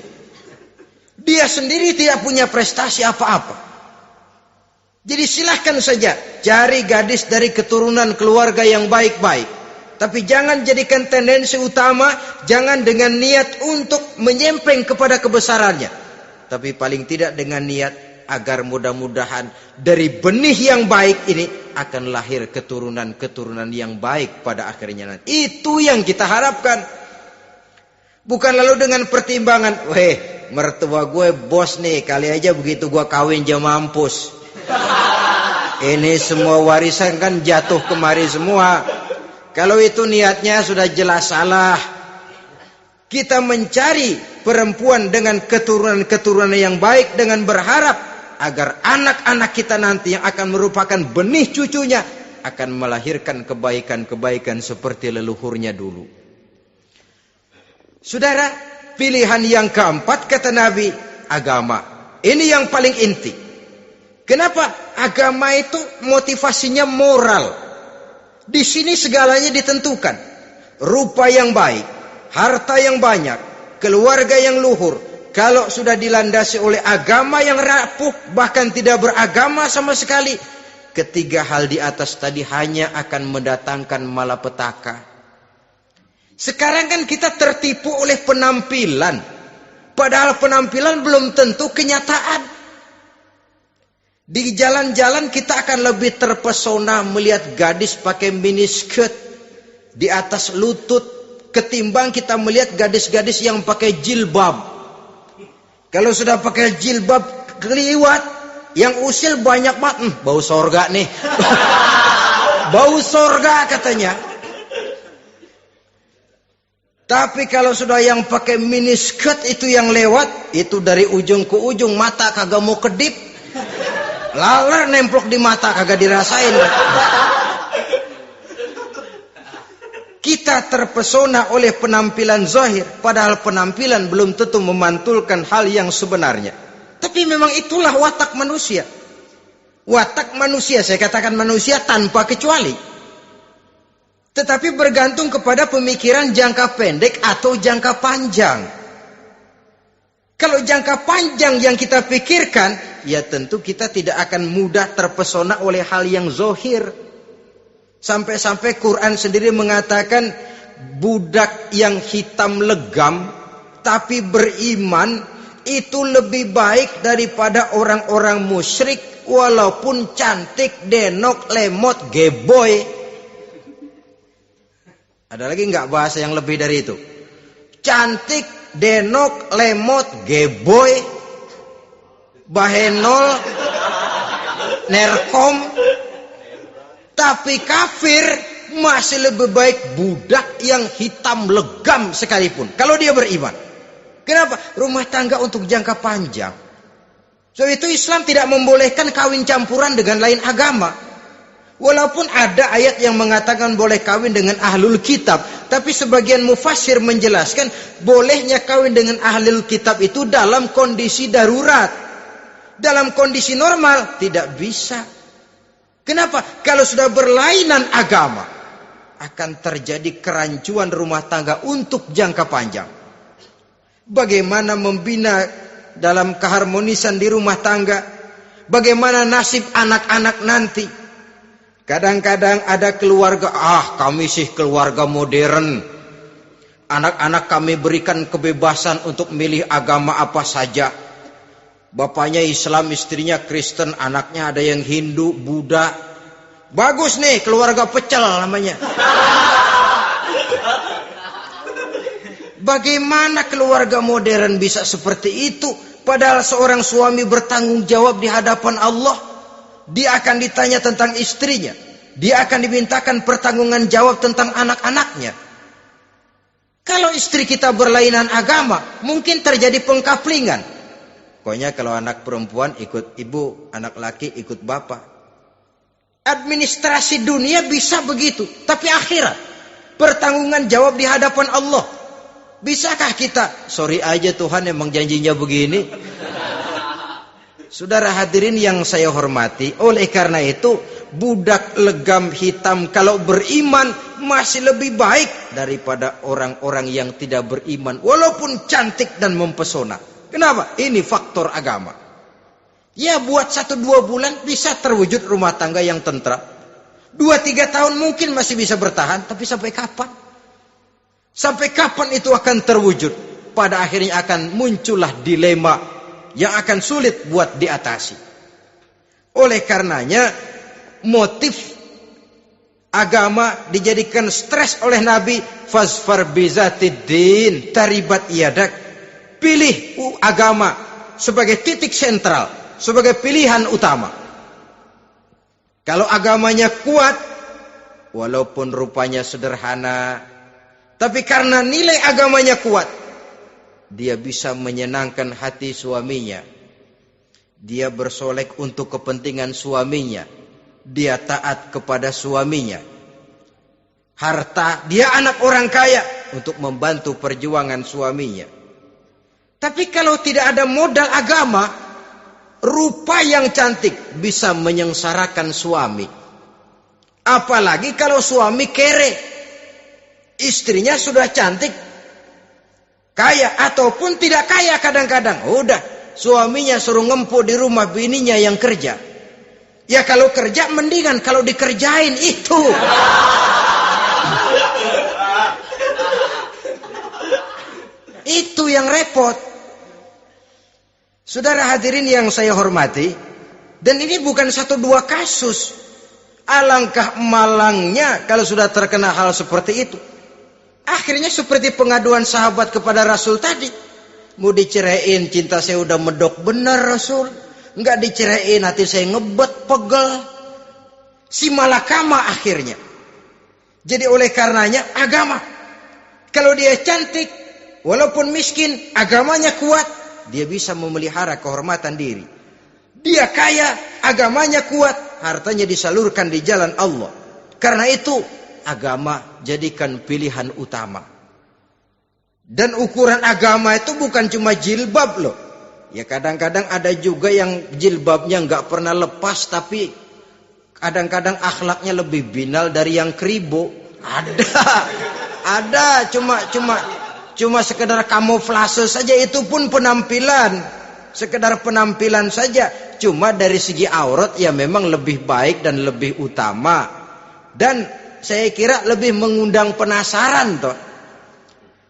[SPEAKER 1] Dia sendiri tidak punya prestasi apa-apa. Jadi silahkan saja cari gadis dari keturunan keluarga yang baik-baik. Tapi jangan jadikan tendensi utama, jangan dengan niat untuk menyempeng kepada kebesarannya. Tapi paling tidak dengan niat agar mudah-mudahan dari benih yang baik ini akan lahir keturunan-keturunan yang baik pada akhirnya nanti. Itu yang kita harapkan. Bukan lalu dengan pertimbangan, mertua gue bos nih, kali aja begitu gue kawin dia mampus. Ini semua warisan kan jatuh kemari semua. Kalau itu niatnya sudah jelas salah. Kita mencari perempuan dengan keturunan-keturunan yang baik dengan berharap agar anak-anak kita nanti yang akan merupakan benih cucunya akan melahirkan kebaikan-kebaikan seperti leluhurnya dulu. Saudara, pilihan yang keempat kata Nabi, agama. Ini yang paling inti. Kenapa? Agama itu motivasinya moral. Di sini segalanya ditentukan. Rupa yang baik, harta yang banyak, keluarga yang luhur. Kalau sudah dilandasi oleh agama yang rapuh, bahkan tidak beragama sama sekali, ketiga hal di atas tadi hanya akan mendatangkan malapetaka. Sekarang kan kita tertipu oleh penampilan. Padahal penampilan belum tentu kenyataan. Di jalan-jalan kita akan lebih terpesona melihat gadis pakai miniskirt di atas lutut ketimbang kita melihat gadis-gadis yang pakai jilbab. Kalau sudah pakai jilbab keliwat, yang usil banyak banget, bau sorga nih. Bau sorga katanya. Tapi kalau sudah yang pakai miniskirt itu yang lewat, itu dari ujung ke ujung mata kagak mau kedip. Laler nemplok di mata kagak dirasain. Kita terpesona oleh penampilan zahir, padahal penampilan belum tentu memantulkan hal yang sebenarnya. Tapi memang itulah watak manusia. Watak manusia, saya katakan manusia tanpa kecuali. Tetapi bergantung kepada pemikiran jangka pendek atau jangka panjang. Kalau jangka panjang yang kita pikirkan, ya tentu kita tidak akan mudah terpesona oleh hal yang zahir. Sampai-sampai Quran sendiri mengatakan budak yang hitam legam tapi beriman itu lebih baik daripada orang-orang musyrik walaupun cantik, denok, lemot, geboy. Ada lagi nggak bahasa yang lebih dari itu? Cantik, denok, lemot, geboy, bahenol, nerkom. Tapi kafir masih lebih baik budak yang hitam legam sekalipun. Kalau dia beriman. Kenapa? Rumah tangga untuk jangka panjang. So itu Islam tidak membolehkan kawin campuran dengan lain agama. Walaupun ada ayat yang mengatakan boleh kawin dengan ahlul kitab. Tapi sebagian mufassir menjelaskan bolehnya kawin dengan ahlul kitab itu dalam kondisi darurat. Dalam kondisi normal tidak bisa. Kenapa? Kalau sudah berlainan agama, akan terjadi kerancuan rumah tangga untuk jangka panjang. Bagaimana membina dalam keharmonisan di rumah tangga? Bagaimana nasib anak-anak nanti? Kadang-kadang ada keluarga, kami sih keluarga modern. Anak-anak kami berikan kebebasan untuk milih agama apa saja. Bapaknya Islam, istrinya Kristen, anaknya ada yang Hindu, Buddha. Bagus nih, keluarga pecel namanya. Bagaimana keluarga modern bisa seperti itu? Padahal seorang suami bertanggung jawab di hadapan Allah. Dia akan ditanya tentang istrinya. Dia akan dimintakan pertanggungan jawab tentang anak-anaknya. Kalau istri kita berlainan agama, mungkin terjadi pengkaplingan. Pokoknya kalau anak perempuan ikut ibu, anak laki ikut bapak. Administrasi dunia bisa begitu. Tapi akhirat, pertanggungan jawab di hadapan Allah. Bisakah kita? Sorry aja Tuhan emang janjinya begini. Saudara hadirin yang saya hormati, oleh karena itu budak legam hitam kalau beriman masih lebih baik daripada orang-orang yang tidak beriman walaupun cantik dan mempesona. Kenapa? Ini faktor agama. Ya buat 1-2 bulan bisa terwujud rumah tangga yang tentram. 2-3 tahun mungkin masih bisa bertahan, tapi sampai kapan? Sampai kapan itu akan terwujud? Pada akhirnya akan muncullah dilema yang akan sulit buat diatasi. Oleh karenanya motif agama dijadikan stres oleh Nabi. Fasfar bizatiddin taribat yadak. Pilih agama sebagai titik sentral, sebagai pilihan utama. Kalau agamanya kuat, walaupun rupanya sederhana, tapi karena nilai agamanya kuat, dia bisa menyenangkan hati suaminya. Dia bersolek untuk kepentingan suaminya. Dia taat kepada suaminya. Harta, dia anak orang kaya untuk membantu perjuangan suaminya. Tapi kalau tidak ada modal agama, rupa yang cantik bisa menyengsarakan suami. Apalagi kalau suami kere. Istrinya sudah cantik, kaya ataupun tidak kaya kadang-kadang. Udah, suaminya suruh ngempuk di rumah, bininya yang kerja. Ya kalau kerja mendingan kalau dikerjain itu. Itu yang repot. Saudara hadirin yang saya hormati, dan ini bukan 1-2 kasus. Alangkah malangnya kalau sudah terkena hal seperti itu. Akhirnya seperti pengaduan sahabat kepada Rasul tadi. Mau diceraiin, cinta saya udah medok bener Rasul. Enggak diceraiin, hati saya ngebet, pegel. Si malakama akhirnya. Jadi oleh karenanya agama. Kalau dia cantik, walaupun miskin, agamanya kuat, dia bisa memelihara kehormatan diri. Dia kaya, agamanya kuat, hartanya disalurkan di jalan Allah. Karena itu, agama jadikan pilihan utama. Dan ukuran agama itu bukan cuma jilbab loh. Ya kadang-kadang ada juga yang jilbabnya nggak pernah lepas, tapi kadang-kadang akhlaknya lebih binal dari yang kribo. Ada cuma sekedar kamuflase saja, itu pun penampilan, sekedar penampilan saja. Cuma dari segi aurat ya memang lebih baik dan lebih utama, dan saya kira lebih mengundang penasaran toh.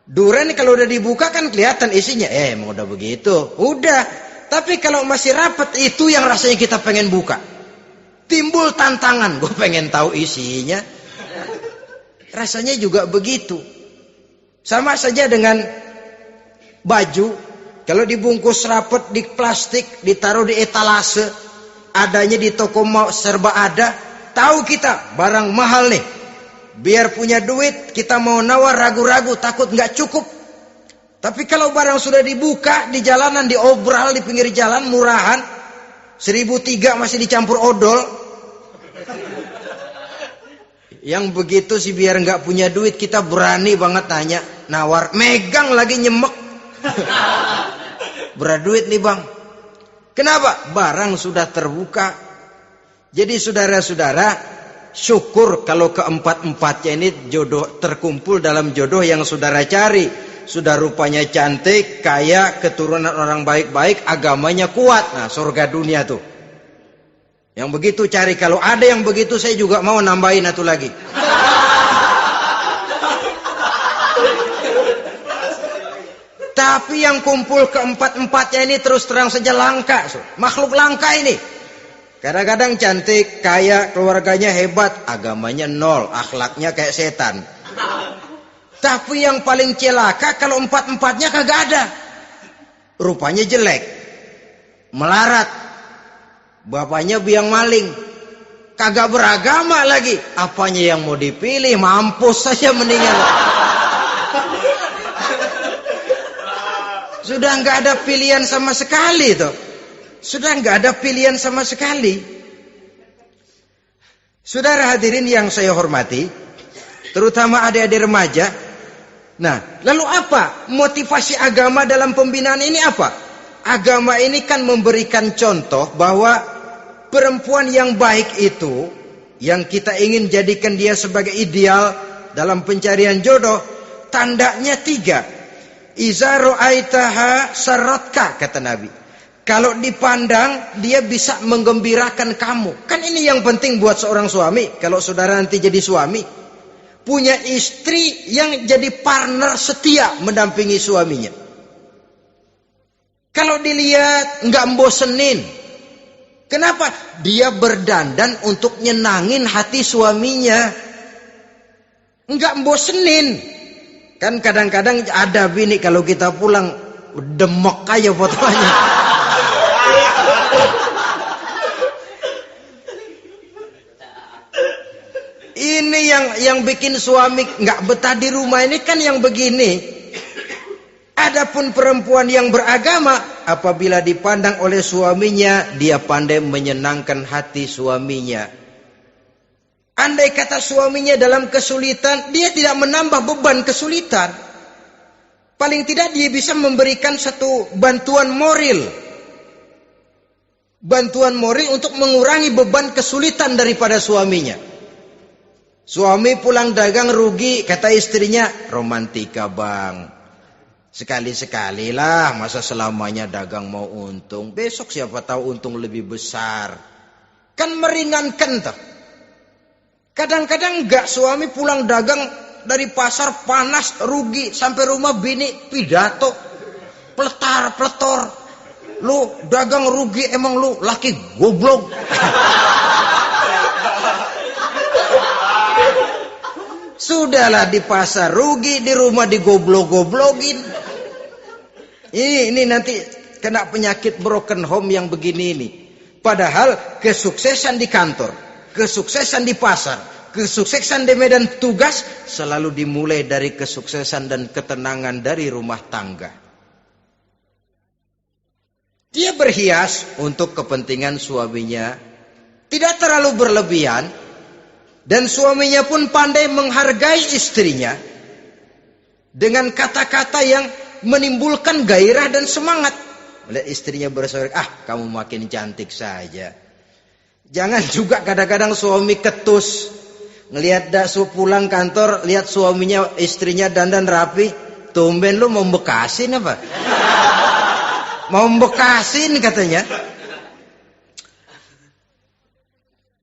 [SPEAKER 1] Duren kalau udah dibuka kan kelihatan isinya, emang udah begitu, udah. Tapi kalau masih rapat, itu yang rasanya kita pengen buka. Timbul tantangan, gue pengen tahu isinya. Rasanya juga begitu. Sama saja dengan baju, kalau dibungkus rapat di plastik, ditaruh di etalase, adanya di toko serba ada, tahu kita barang mahal nih. Biar punya duit, kita mau nawar ragu-ragu, takut nggak cukup. Tapi kalau barang sudah dibuka di jalanan, diobral di pinggir jalan, murahan, 1.003 masih dicampur odol. Yang begitu sih biar nggak punya duit, kita berani banget tanya, nawar, megang lagi nyemek. Berat duit nih bang. Kenapa? Barang sudah terbuka. Jadi saudara-saudara, syukur kalau keempat-empatnya ini jodoh terkumpul dalam jodoh yang saudara cari. Sudah rupanya cantik, kaya, keturunan orang baik-baik, agamanya kuat. Nah, surga dunia tuh. Yang begitu cari. Kalau ada yang begitu, saya juga mau nambahin satu lagi. Tapi yang kumpul keempat-empatnya ini terus terang saja langka. Makhluk langka ini. Kadang-kadang cantik, kaya, keluarganya hebat, agamanya nol, akhlaknya kayak setan. Tapi yang paling celaka kalau empat-empatnya kagak ada. Rupanya jelek, melarat, bapaknya biang maling, kagak beragama lagi. Apanya yang mau dipilih? Mampus saja mendingan. Sudah nggak ada pilihan sama sekali tuh. Sudah nggak ada pilihan sama sekali. Saudara hadirin yang saya hormati, terutama adik-adik remaja. Nah, lalu apa motivasi agama dalam pembinaan ini apa? Agama ini kan memberikan contoh bahwa perempuan yang baik itu, yang kita ingin jadikan dia sebagai ideal dalam pencarian jodoh, tandanya 3. Iza ra'aitaha sarratka, kata Nabi. Kalau dipandang, dia bisa menggembirakan kamu. Kan ini yang penting buat seorang suami. Kalau saudara nanti jadi suami, punya istri yang jadi partner setia mendampingi suaminya. Kalau dilihat nggak membosenin, Kenapa? Dia berdandan untuk nyenangin hati suaminya. Enggak bosenin. Kan kadang-kadang ada bini kalau kita pulang demok aja fotonya. Ini yang bikin suami enggak betah di rumah ini kan yang begini. Adapun perempuan yang beragama, apabila dipandang oleh suaminya, dia pandai menyenangkan hati suaminya. Andai kata suaminya dalam kesulitan, dia tidak menambah beban kesulitan. Paling tidak dia bisa memberikan satu bantuan moral. Bantuan moral untuk mengurangi beban kesulitan daripada suaminya. Suami pulang dagang rugi, kata istrinya, romantika bang. Sekali-sekali lah, masa selamanya dagang mau untung. Besok siapa tahu untung lebih besar. Kan meringankan toh. Kadang-kadang enggak, suami pulang dagang dari pasar panas, rugi. Sampai rumah bini pidato. Pletar-pletor. Lu dagang rugi, emang lu laki goblok. Sudahlah di pasar rugi, di rumah digoblok-goblokin. Ini nanti kena penyakit broken home yang begini ini. Padahal kesuksesan di kantor, kesuksesan di pasar, kesuksesan di medan tugas selalu dimulai dari kesuksesan dan ketenangan dari rumah tangga. Dia berhias untuk kepentingan suaminya, tidak terlalu berlebihan, dan suaminya pun pandai menghargai istrinya dengan kata-kata yang menimbulkan gairah dan semangat. Melihat istrinya bersorak, kamu makin cantik saja. Jangan juga kadang-kadang suami ketus. Ngelihat pulang kantor, lihat suaminya, istrinya dandan rapi. Tumben lu mau bekasin apa? Mau bekasin katanya.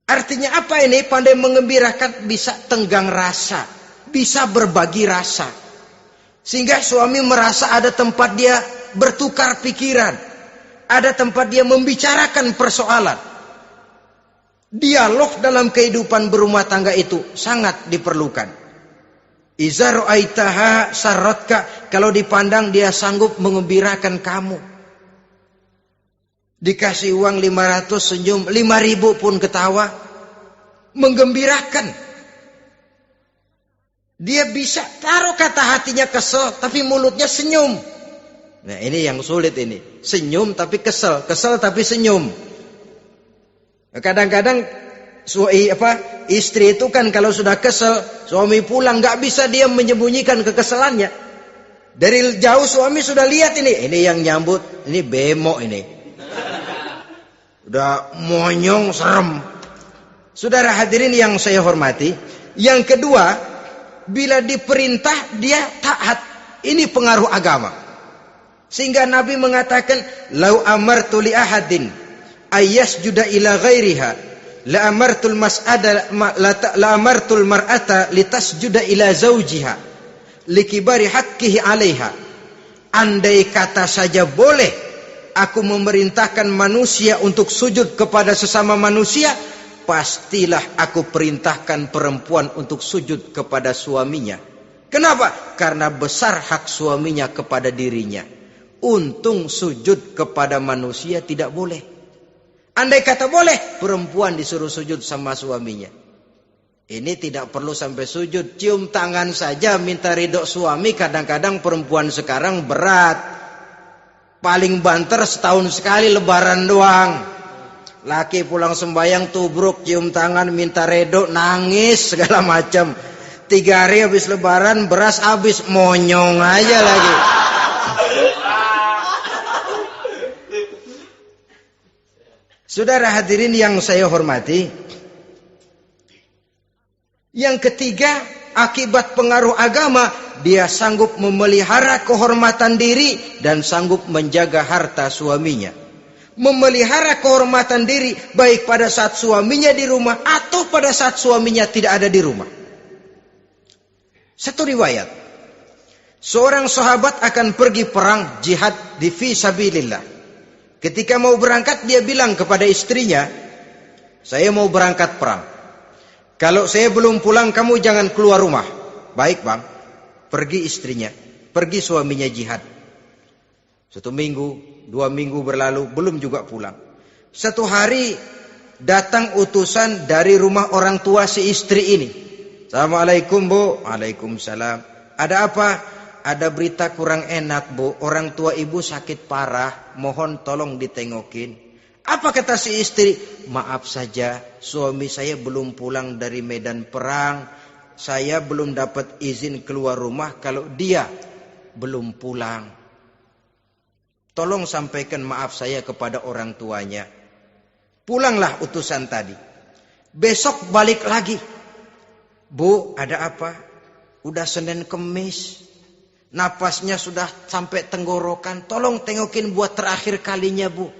[SPEAKER 1] Artinya apa ini? Pandai mengembirakan, bisa tenggang rasa, bisa berbagi rasa. Sehingga suami merasa ada tempat dia bertukar pikiran. Ada tempat dia membicarakan persoalan. Dialog dalam kehidupan berumah tangga itu sangat diperlukan. Iza ra'aitaha sarratka, kalau dipandang dia sanggup mengembirakan kamu. Dikasih uang 500 senyum, 5.000 pun ketawa. Menggembirakan. Dia bisa taruh kata hatinya kesel, tapi mulutnya senyum. Nah ini yang sulit ini. Senyum tapi kesel, kesel tapi senyum. Kadang-kadang istri itu kan kalau sudah kesel, suami pulang nggak bisa dia menyembunyikan kekesalannya. Dari jauh suami sudah lihat ini yang nyambut, ini bemo ini. Udah monyong serem. Saudara hadirin yang saya hormati, yang kedua, bila diperintah dia taat. Ini pengaruh agama. Sehingga Nabi mengatakan, "Lau amartu li ahadin ayyasjuda ila ghairiha, la amartul mar'ata litasjuda ila zawjiha likibari haqqihi 'alaiha." Andai kata saja boleh aku memerintahkan manusia untuk sujud kepada sesama manusia, pastilah aku perintahkan perempuan untuk sujud kepada suaminya. Kenapa? Karena besar hak suaminya kepada dirinya. Untung sujud kepada manusia tidak boleh. Andai kata boleh, perempuan disuruh sujud sama suaminya. Ini tidak perlu sampai sujud, cium tangan saja minta ridho suami. Kadang-kadang perempuan sekarang berat. Paling banter setahun sekali lebaran doang. Laki pulang sembahyang tubruk, cium tangan, minta redo, nangis segala macam. 3 hari habis lebaran, beras habis, monyong aja lagi. Saudara hadirin yang saya hormati, yang ketiga, akibat pengaruh agama, dia sanggup memelihara kehormatan diri dan sanggup menjaga harta suaminya. Memelihara kehormatan diri baik pada saat suaminya di rumah atau pada saat suaminya tidak ada di rumah. Satu riwayat, seorang sahabat akan pergi perang jihad di fi sabilillah. Ketika mau berangkat dia bilang kepada istrinya, saya mau berangkat perang. Kalau saya belum pulang kamu jangan keluar rumah. Baik bang. Pergi istrinya, pergi suaminya jihad. 1 minggu, 2 minggu berlalu, belum juga pulang. Satu hari datang utusan dari rumah orang tua si istri ini. Assalamualaikum bu. Waalaikumsalam. Ada apa? Ada berita kurang enak bu. Orang tua ibu sakit parah. Mohon tolong ditengokin. Apa kata si istri? Maaf saja, suami saya belum pulang dari medan perang. Saya belum dapat izin keluar rumah kalau dia belum pulang. Tolong sampaikan maaf saya kepada orang tuanya. Pulanglah utusan tadi. Besok balik lagi. Bu, ada apa? Udah Senin Kemis. Napasnya sudah sampai tenggorokan. Tolong tengokin buat terakhir kalinya bu.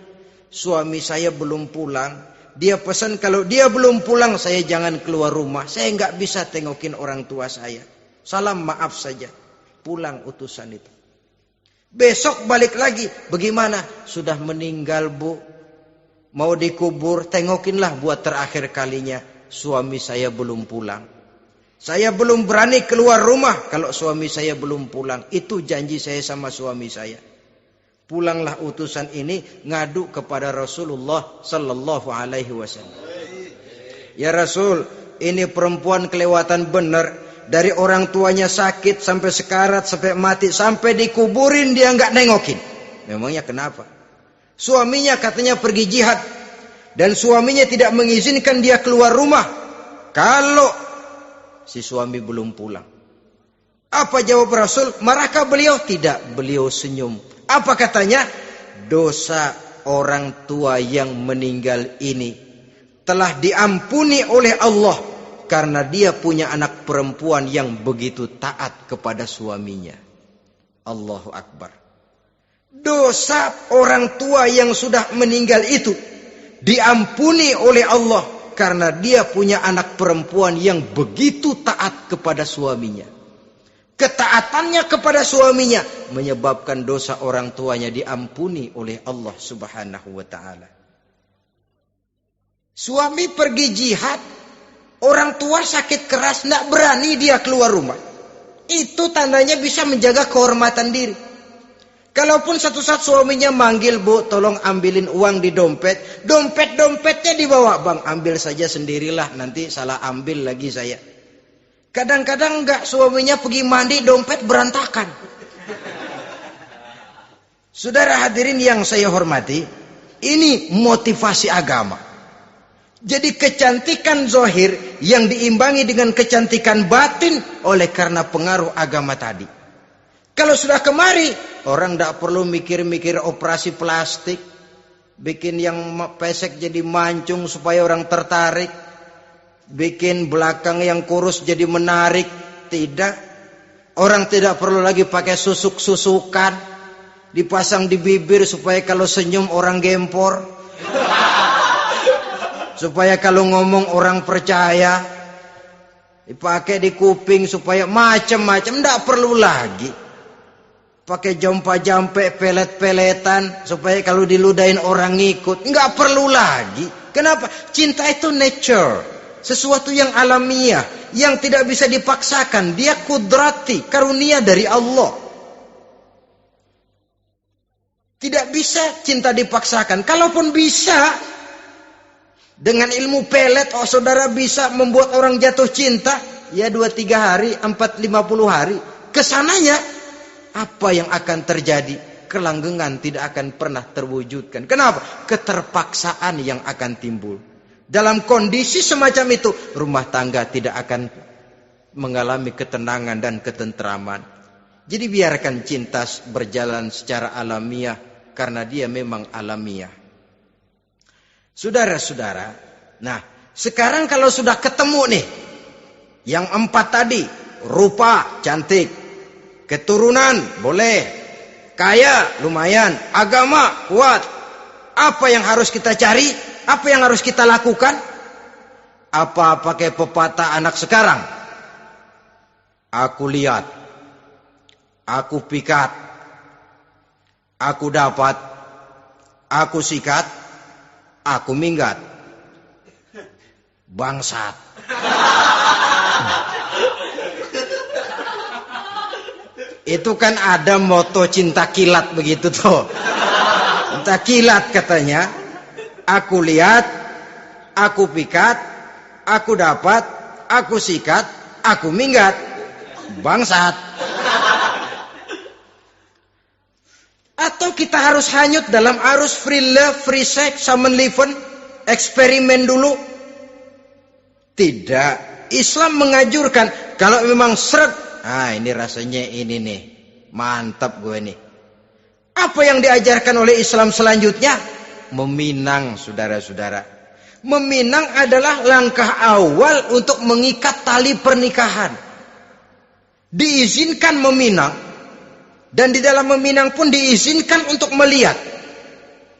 [SPEAKER 1] Suami saya belum pulang. Dia pesan kalau dia belum pulang saya jangan keluar rumah. Saya nggak bisa tengokin orang tua saya. Salam maaf saja. Pulang utusan itu. Besok balik lagi. Bagaimana? Sudah meninggal bu. Mau dikubur. Tengokinlah buat terakhir kalinya. Suami saya belum pulang. Saya belum berani keluar rumah kalau suami saya belum pulang. Itu janji saya sama suami saya. Pulanglah utusan ini ngadu kepada Rasulullah sallallahu alaihi wasallam. Ya Rasul, ini perempuan kelewatan benar. Dari orang tuanya sakit sampai sekarat, sampai mati, sampai dikuburin dia nggak nengokin. Memangnya kenapa? Suaminya katanya pergi jihad dan suaminya tidak mengizinkan dia keluar rumah kalau si suami belum pulang. Apa jawab Rasul? Marahkah beliau? Tidak, beliau senyum. Apa katanya? Dosa orang tua yang meninggal ini telah diampuni oleh Allah karena dia punya anak perempuan yang begitu taat kepada suaminya. Allahu Akbar. Dosa orang tua yang sudah meninggal itu diampuni oleh Allah karena dia punya anak perempuan yang begitu taat kepada suaminya. Ketaatannya kepada suaminya menyebabkan dosa orang tuanya diampuni oleh Allah Subhanahu wa taala. Suami pergi jihad, orang tua sakit keras, tidak berani dia keluar rumah. Itu tandanya bisa menjaga kehormatan diri. Kalaupun satu saat suaminya manggil, bu, tolong ambilin uang di dompet. Dompetnya dibawa, bang, ambil saja sendirilah, nanti salah ambil lagi saya. Kadang-kadang enggak, suaminya pergi mandi, dompet berantakan. Saudara hadirin yang saya hormati, ini motivasi agama. Jadi kecantikan zahir yang diimbangi dengan kecantikan batin oleh karena pengaruh agama tadi. Kalau sudah kemari, orang tidak perlu mikir-mikir operasi plastik, bikin yang pesek jadi mancung supaya orang tertarik, bikin belakang yang kurus jadi menarik. Tidak. Orang tidak perlu lagi pakai susuk-susukan, dipasang di bibir supaya kalau senyum orang gempor, supaya kalau ngomong orang percaya, dipakai di kuping supaya macam-macam. Tidak perlu lagi pakai jompa-jampe, pelet-peletan supaya kalau diludahin orang ngikut. Nggak perlu lagi. Kenapa? Cinta itu nature, sesuatu yang alamiah, yang tidak bisa dipaksakan. Dia kudrati, karunia dari Allah. Tidak bisa cinta dipaksakan. Kalaupun bisa, dengan ilmu pelet, oh saudara bisa membuat orang jatuh cinta, ya 2-3 hari, 4-50 hari. Kesananya, apa yang akan terjadi? Kelanggengan tidak akan pernah terwujudkan. Kenapa? Keterpaksaan yang akan timbul. Dalam kondisi semacam itu, rumah tangga tidak akan mengalami ketenangan dan ketentraman. Jadi biarkan cinta berjalan secara alamiah, karena dia memang alamiah. Saudara-saudara, nah sekarang kalau sudah ketemu nih, yang 4 tadi, rupa cantik, keturunan boleh, kaya lumayan, agama kuat. Apa yang harus kita cari? Apa yang harus kita lakukan? Apa pakai pepatah anak sekarang? Aku lihat, aku pikat, aku dapat, aku sikat, aku minggat. Bangsat. Itu kan ada moto cinta kilat begitu tuh. Cinta kilat katanya. Aku lihat, aku pikat, aku dapat, aku sikat, aku minggat. Bangsat. Atau kita harus hanyut dalam arus free love, free sex, summon living, eksperimen dulu? Tidak. Islam menganjurkan kalau memang seret, ini rasanya ini nih, mantap gue nih. Apa yang diajarkan oleh Islam selanjutnya? Meminang, saudara-saudara. Meminang adalah langkah awal untuk mengikat tali pernikahan. Diizinkan meminang, dan di dalam meminang pun diizinkan untuk melihat.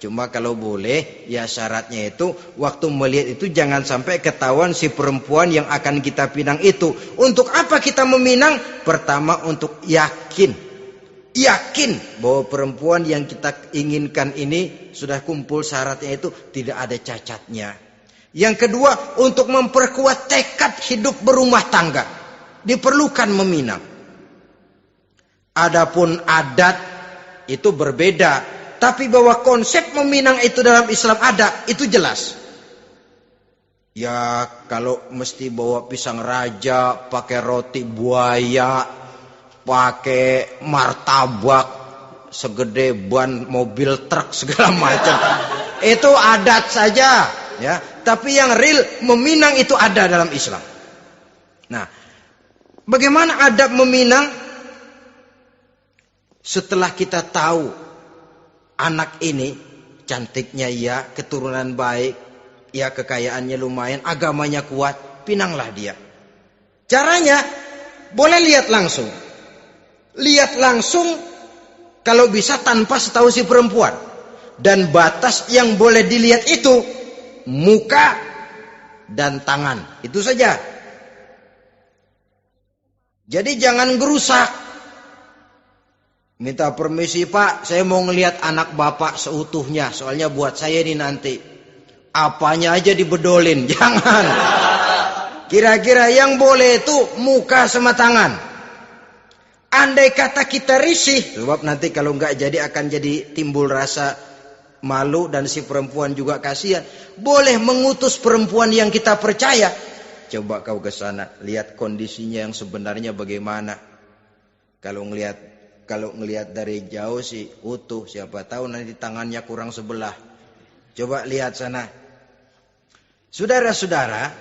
[SPEAKER 1] Cuma kalau boleh, ya syaratnya itu waktu melihat itu jangan sampai ketahuan si perempuan yang akan kita pinang itu. Untuk apa kita meminang? Pertama untuk yakin bahwa perempuan yang kita inginkan ini sudah kumpul syaratnya itu, tidak ada cacatnya. Yang kedua, untuk memperkuat tekad hidup berumah tangga, diperlukan meminang. Adapun adat itu berbeda. Tapi bahwa konsep meminang itu dalam Islam ada, itu jelas. Ya kalau mesti bawa pisang raja, pakai roti buaya, pakai martabak segede ban mobil truk segala macam, itu adat saja, ya. Tapi yang real meminang itu ada dalam Islam. Nah, bagaimana adab meminang? Setelah kita tahu anak ini cantiknya ya, keturunan baik, ya kekayaannya lumayan, agamanya kuat, pinanglah dia. Caranya boleh lihat langsung. Lihat langsung kalau bisa tanpa setahu si perempuan. Dan batas yang boleh dilihat itu muka dan tangan. Itu saja. Jadi jangan gerusak. Minta permisi Pak, saya mau ngelihat anak bapak seutuhnya. Soalnya buat saya ini nanti. Apanya aja dibedolin, jangan. Kira-kira yang boleh itu muka sama tangan. Andai kata kita risih, sebab nanti kalau nggak jadi akan jadi timbul rasa malu dan si perempuan juga kasihan. Boleh mengutus perempuan yang kita percaya. Coba kau ke sana, lihat kondisinya yang sebenarnya bagaimana. Kalau ngelihat dari jauh sih utuh, siapa tahu nanti tangannya kurang sebelah. Coba lihat sana. Saudara-saudara,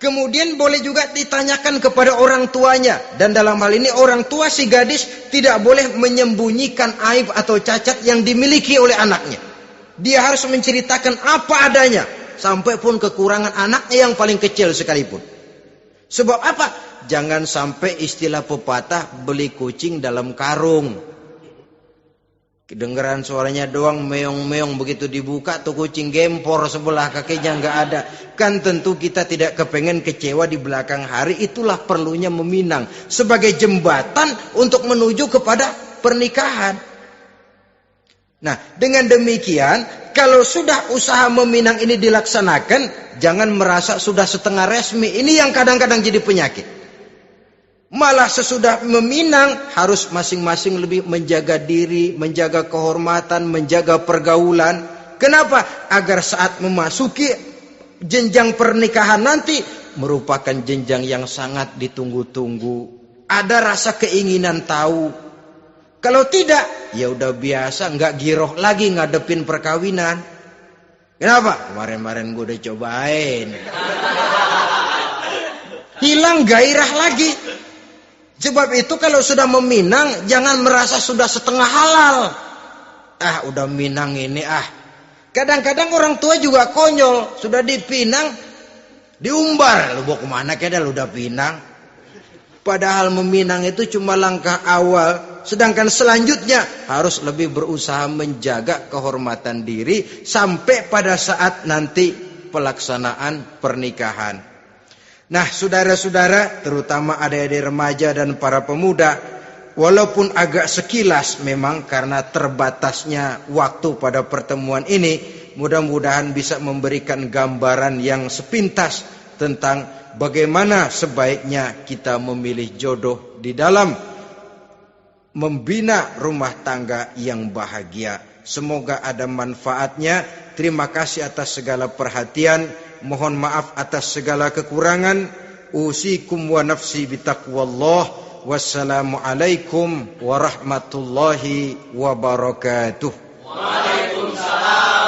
[SPEAKER 1] kemudian boleh juga ditanyakan kepada orang tuanya. Dan dalam hal ini orang tua si gadis tidak boleh menyembunyikan aib atau cacat yang dimiliki oleh anaknya. Dia harus menceritakan apa adanya, sampai pun kekurangan anaknya yang paling kecil sekalipun. Sebab apa? Jangan sampai istilah pepatah beli kucing dalam karung. Kedengeran suaranya doang meong-meong, begitu dibuka tuh kucing gempor sebelah kakinya nggak ada. Kan tentu kita tidak kepengen kecewa di belakang hari. Itulah perlunya meminang sebagai jembatan untuk menuju kepada pernikahan. Nah, dengan demikian kalau sudah usaha meminang ini dilaksanakan, jangan merasa sudah setengah resmi. Ini yang kadang-kadang jadi penyakit. Malah sesudah meminang harus masing-masing lebih menjaga diri, menjaga kehormatan, menjaga pergaulan. Kenapa? Agar saat memasuki jenjang pernikahan nanti merupakan jenjang yang sangat ditunggu-tunggu. Ada rasa keinginan tahu. Kalau tidak, ya udah biasa, nggak giroh lagi ngadepin perkawinan. Kenapa? Kemarin-kemarin gue udah cobain. Hilang gairah lagi. Sebab itu kalau sudah meminang, jangan merasa sudah setengah halal. Udah minang ini Kadang-kadang orang tua juga konyol. Sudah dipinang, diumbar. Lu mau kemana keda lu udah pinang? Padahal meminang itu cuma langkah awal. Sedangkan selanjutnya harus lebih berusaha menjaga kehormatan diri sampai pada saat nanti pelaksanaan pernikahan. Nah, saudara-saudara, terutama adik-adik remaja dan para pemuda, walaupun agak sekilas memang karena terbatasnya waktu pada pertemuan ini, mudah-mudahan bisa memberikan gambaran yang sepintas tentang bagaimana sebaiknya kita memilih jodoh di dalam membina rumah tangga yang bahagia. Semoga ada manfaatnya. Terima kasih atas segala perhatian. Mohon maaf atas segala kekurangan. Usikum wa nafsi bitaqwallah. Wassalamualaikum warahmatullahi wabarakatuh.
[SPEAKER 2] Waalaikumsalam.